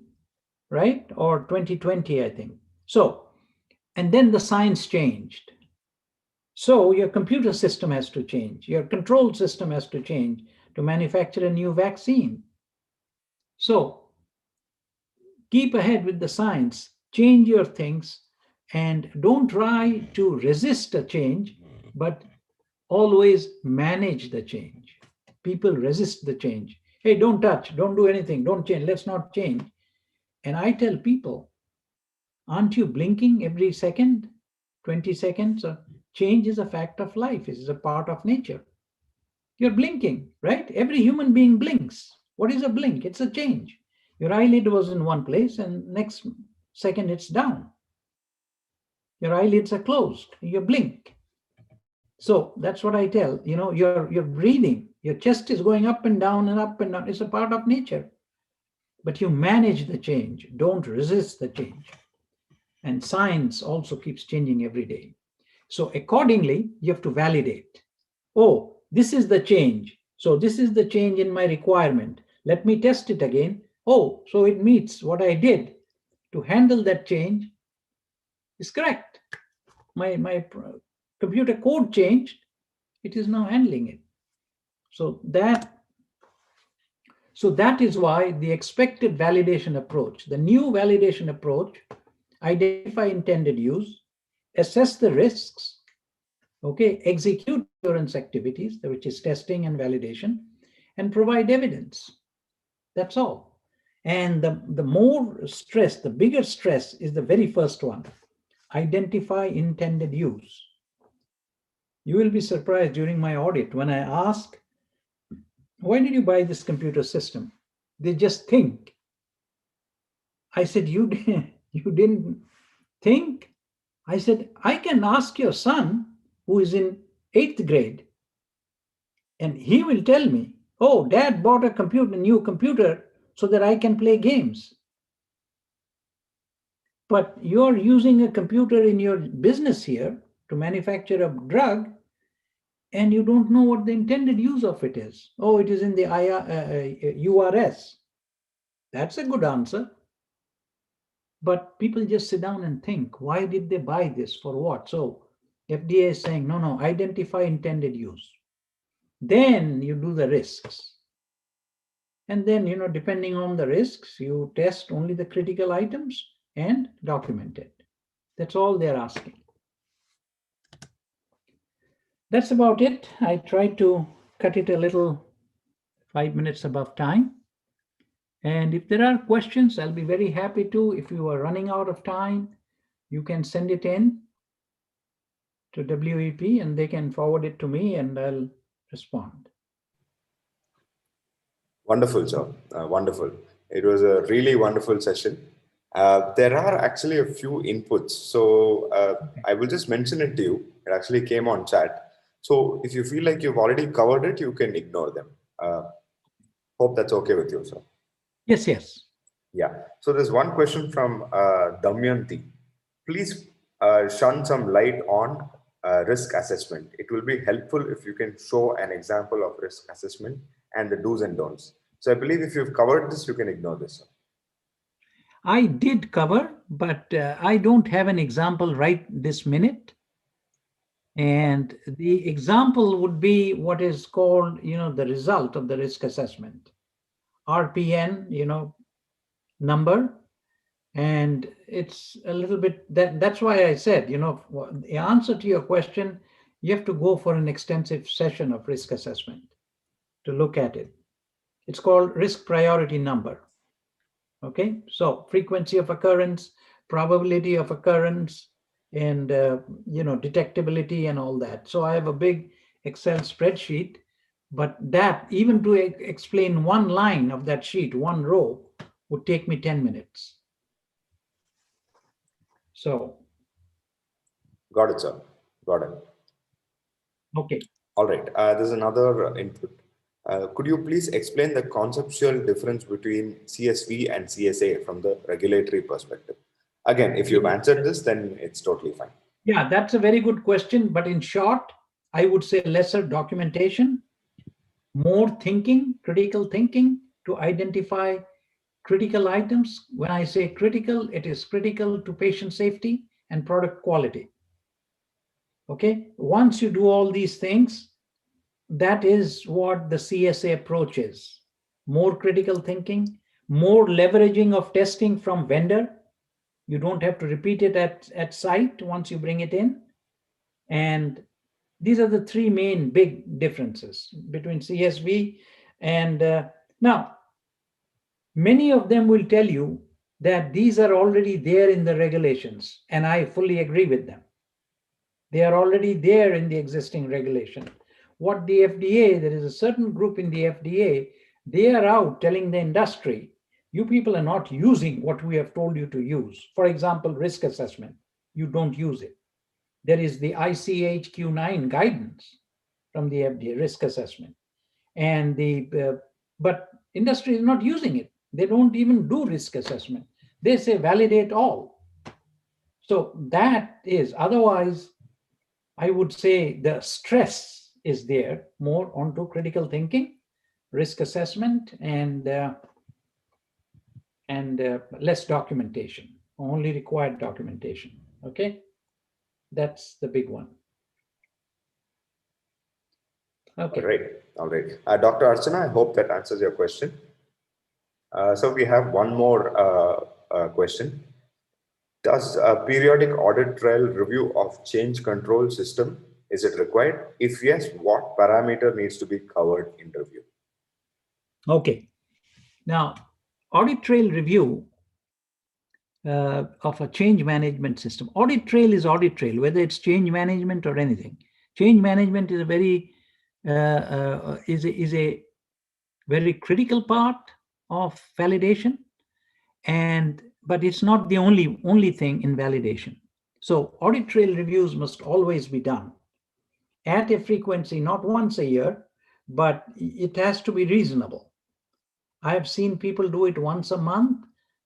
right? Or 2020, I think. So, and then the science changed. So your computer system has to change. Your control system has to change to manufacture a new vaccine. So keep ahead with the science, change your things, and don't try to resist a change, but always manage the change. People resist the change. Hey, don't touch, don't do anything, don't change, let's not change. And I tell people, aren't you blinking every second, 20 seconds? Change is a fact of life, it is a part of nature. You're blinking, right? Every human being blinks. What is a blink? It's a change. Your eyelid was in one place and next second it's down. Your eyelids are closed. You blink. So that's what I tell. You're breathing. Your chest is going up and down and up and down. It's a part of nature. But you manage the change. Don't resist the change. And science also keeps changing every day. So accordingly, you have to validate. Oh, this is the change. So this is the change in my requirement. Let me test it again. Oh, so it meets what I did to handle that change is correct. My computer code changed. It is now handling it. So that is why the expected validation approach, the new validation approach, identify intended use, assess the risks, okay, execute assurance activities, which is testing and validation, and provide evidence. That's all. And the more stress, the bigger stress is the very first one. Identify intended use. You will be surprised during my audit when I ask, why did you buy this computer system? They just think. I said, you didn't think? I said, I can ask your son who is in 8th grade, and he will tell me, oh, dad bought a new computer so that I can play games. But you're using a computer in your business here to manufacture a drug, and you don't know what the intended use of it is. Oh, it is in the URS. That's a good answer. But people just sit down and think, why did they buy this? For what? So FDA is saying, no, identify intended use. Then you do the risks. And then, depending on the risks, you test only the critical items and document it. That's all they're asking. That's about it. I tried to cut it a little, 5 minutes above time. And if there are questions, I'll be very happy to. If you are running out of time, you can send it in to WEP and they can forward it to me and I'll respond. Wonderful, sir. Wonderful. It was a really wonderful session. There are actually a few inputs. So I will just mention it to you. It actually came on chat. So if you feel like you've already covered it, you can ignore them. Hope that's okay with you, sir. Yes, yes. Yeah. So there's one question from Damyanti. Please shine some light on risk assessment. It will be helpful if you can show an example of risk assessment and the do's and don'ts. So I believe if you've covered this, you can ignore this, sir. I did cover, but I don't have an example right this minute. And the example would be what is called, the result of the risk assessment, RPN, number. And it's a little bit, that's why I said, the answer to your question, you have to go for an extensive session of risk assessment to look at it. It's called risk priority number. Okay, so frequency of occurrence, probability of occurrence, and detectability and all that. So I have a big Excel spreadsheet, but that, even to explain one line of that sheet, one row, would take me 10 minutes. So Got it, sir. Got it. okay. All right. There's another input. Could you please explain the conceptual difference between CSV and CSA from the regulatory perspective? Again, if you've answered this, then it's totally fine. Yeah, that's a very good question. But in short, I would say lesser documentation, more thinking, critical thinking to identify critical items. When I say critical, it is critical to patient safety and product quality. Okay, once you do all these things, that is what the CSA approach is. More critical thinking, more leveraging of testing from vendor. You don't have to repeat it at site once you bring it in. And these are the three main big differences between CSV and now, many of them will tell you that these are already there in the regulations, and I fully agree with them. They are already there in the existing regulation. What the FDA, there is a certain group in the FDA, they are out telling the industry, you people are not using what we have told you to use. For example, risk assessment, you don't use it. There is the ICH-Q9 guidance from the FDA, risk assessment. And but industry is not using it. They don't even do risk assessment. They say validate all. So that is, otherwise, I would say the stress is there more onto critical thinking, risk assessment, and less documentation, only required documentation. Okay, that's the big one. Okay. All right. Dr. Archana, I hope that answers your question. So we have one more question. Does a periodic audit trail review of change control system, is it required? If yes, what parameter needs to be covered in review? Okay. Now, audit trail review of a change management system. Audit trail is audit trail, whether it's change management or anything. Change management is a very is a very critical part of validation, but it's not the only thing in validation. So audit trail reviews must always be done at a frequency, not once a year, but it has to be reasonable. I have seen people do it once a month,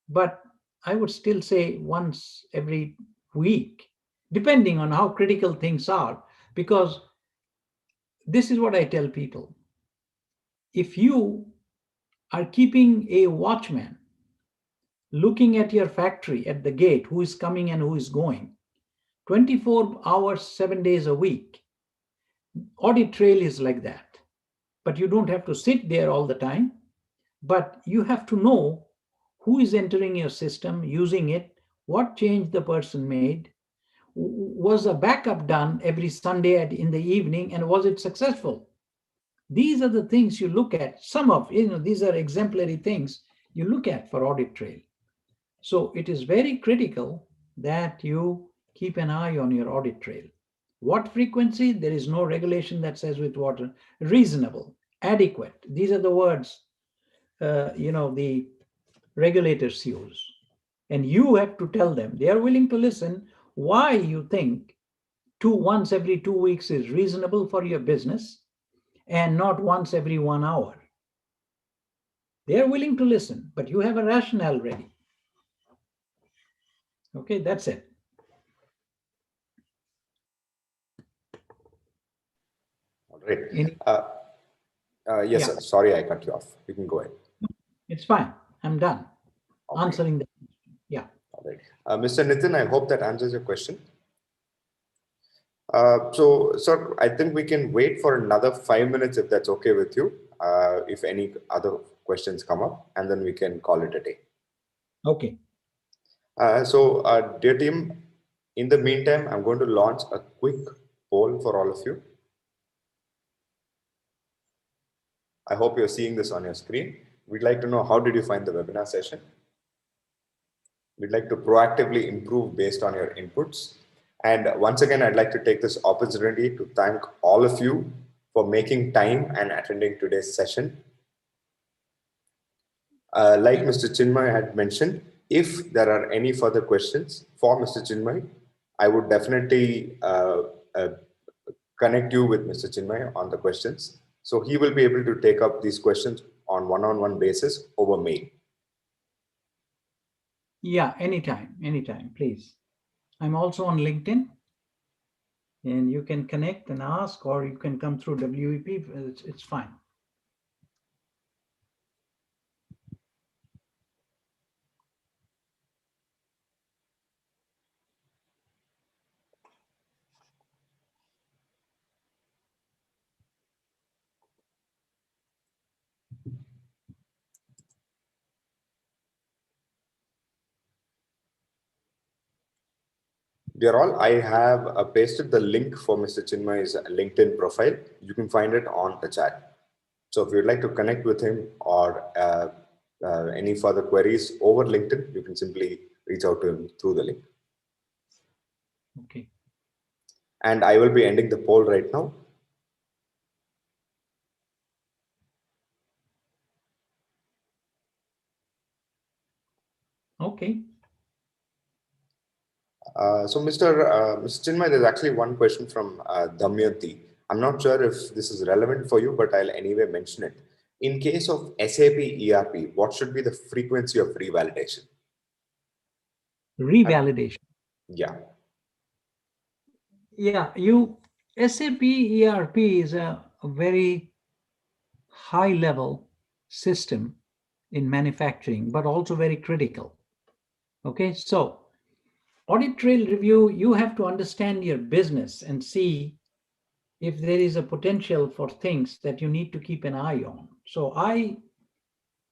but I would still say once every week, depending on how critical things are, because this is what I tell people. If you are keeping a watchman looking at your factory at the gate, who is coming and who is going, 24 hours, 7 days a week, audit trail is like that. But you don't have to sit there all the time, but you have to know who is entering your system, using it, what change the person made, was a backup done every Sunday in the evening, and was it successful? These are the things you look at. Some of, these are exemplary things you look at for audit trail. So it is very critical that you keep an eye on your audit trail. What frequency? There is no regulation that says with what. Reasonable, adequate. These are the words, the regulators use. And you have to tell them, they are willing to listen, why you think once every 2 weeks is reasonable for your business and not once every 1 hour. They are willing to listen, but you have a rationale ready. Okay, that's it. All right. Yes, sir. Sorry, I cut you off. You can go ahead. It's fine. I'm done answering the question. Yeah. All right. Mr. Nitin, I hope that answers your question. Sir, I think we can wait for another 5 minutes if that's okay with you. If any other questions come up, and then we can call it a day. Okay. Dear team, in the meantime, I'm going to launch a quick poll for all of you. I hope you're seeing this on your screen. We'd like to know, how did you find the webinar session? We'd like to proactively improve based on your inputs. And once again, I'd like to take this opportunity to thank all of you for making time and attending today's session. Like Mr. Chinmoy had mentioned, if there are any further questions for Mr. Chinmoy, I would definitely uh, connect you with Mr. Chinmoy on the questions. So he will be able to take up these questions on one-on-one basis over mail. Yeah, anytime, please. I'm also on LinkedIn, and you can connect and ask, or you can come through WEP. It's fine. Dear all, I have pasted the link for Mr. Chinmoy's LinkedIn profile. You can find it on the chat. So if you'd like to connect with him or any further queries over LinkedIn, you can simply reach out to him through the link. Okay. And I will be ending the poll right now. Okay. Mr. Chinmay, there's actually one question from Damayanti. I'm not sure if this is relevant for you, but I'll anyway mention it. In case of SAP ERP, what should be the frequency of revalidation? Revalidation. Yeah. Yeah, SAP ERP is a very high level system in manufacturing, but also very critical. Okay, so audit trail review, you have to understand your business and see if there is a potential for things that you need to keep an eye on. So I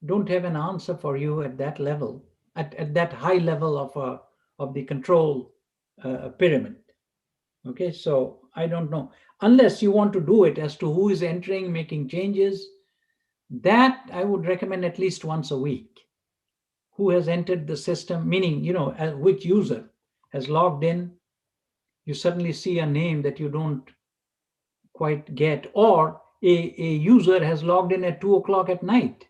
don't have an answer for you at that level, at that high level of the control pyramid. Okay, so I don't know. Unless you want to do it as to who is entering, making changes, that I would recommend at least once a week. Who has entered the system, meaning, which user has logged in. You suddenly see a name that you don't quite get, or a user has logged in at 2 o'clock at night,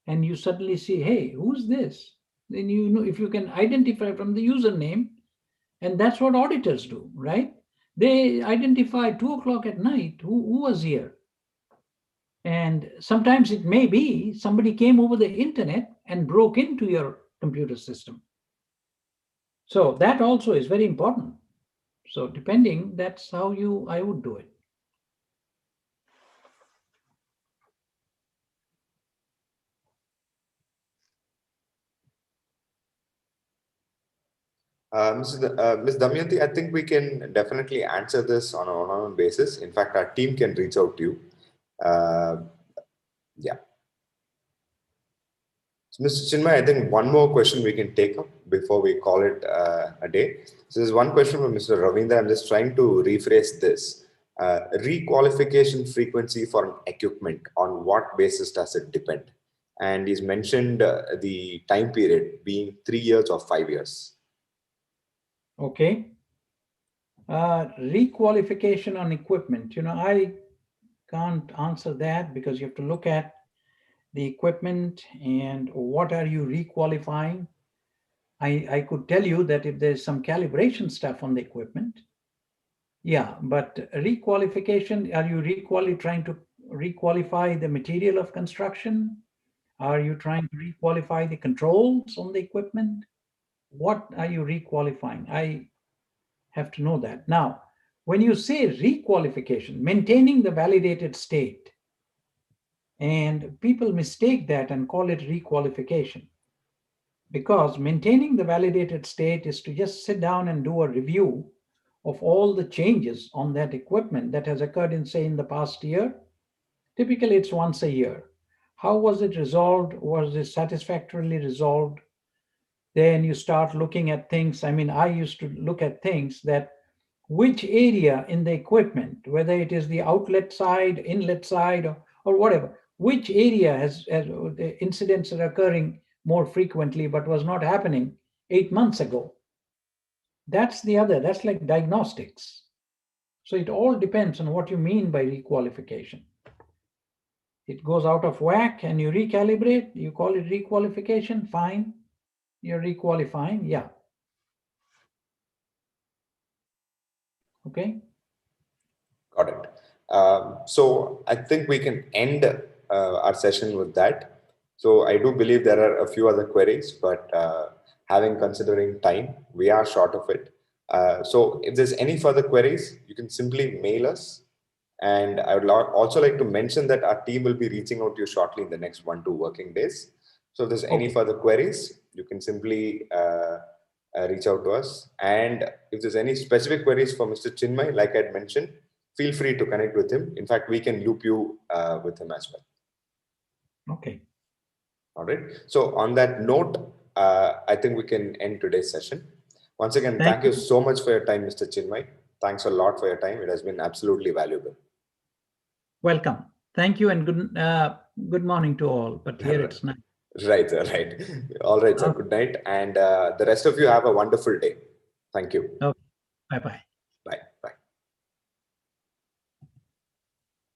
and you suddenly see, hey, who's this? Then you know, if you can identify from the username, and that's what auditors do, right? They identify 2 o'clock at night who was here. And sometimes it may be somebody came over the internet and broke into your computer system. So that also is very important. So depending, that's how I would do it. Ms. Damayanti, I think we can definitely answer this on a one-on-one basis. In fact, our team can reach out to you. Yeah. So, Mr. Chinmay, I think one more question we can take up before we call it a day. So there's one question from Mr. Ravindra. I'm just trying to rephrase this. Requalification frequency for an equipment, on what basis does it depend? And he's mentioned the time period being 3 years or 5 years. Okay. Requalification on equipment. I can't answer that because you have to look at the equipment and what are you requalifying. I could tell you that if there's some calibration stuff on the equipment, yeah, but requalification, are you trying to requalify the material of construction? Are you trying to requalify the controls on the equipment? What are you requalifying? I have to know that. Now, when you say requalification, maintaining the validated state, and people mistake that and call it requalification, because maintaining the validated state is to just sit down and do a review of all the changes on that equipment that has occurred in, say, in the past year. Typically, it's once a year. How was it resolved? Was it satisfactorily resolved? Then you start looking at things. I mean, I used to look at things that which area in the equipment, whether it is the outlet side, inlet side, or whatever, which area has incidents are occurring more frequently but was not happening 8 months ago. That's like diagnostics. So it all depends on what you mean by requalification. It goes out of whack and you recalibrate, you call it requalification, fine. You're requalifying, yeah. Okay. Got it. So I think we can end our session with that. So I do believe there are a few other queries, but considering time, we are short of it. So if there's any further queries, you can simply mail us. And I would also like to mention that our team will be reaching out to you shortly in the next 1-2 working days. So if there's any further queries, you can simply reach out to us. And if there's any specific queries for Mr. Chinmoy, like I had mentioned, feel free to connect with him. In fact, we can loop you with him as well. Okay. All right. So on that note, I think we can end today's session. Once again, thank you so much for your time, Mr. Chinmoy. Thanks a lot for your time. It has been absolutely valuable. Welcome. Thank you, and good morning to all. But here it's night. Right, sir. Right. All right, sir. Good night. And the rest of you have a wonderful day. Thank you. Okay. Bye-bye.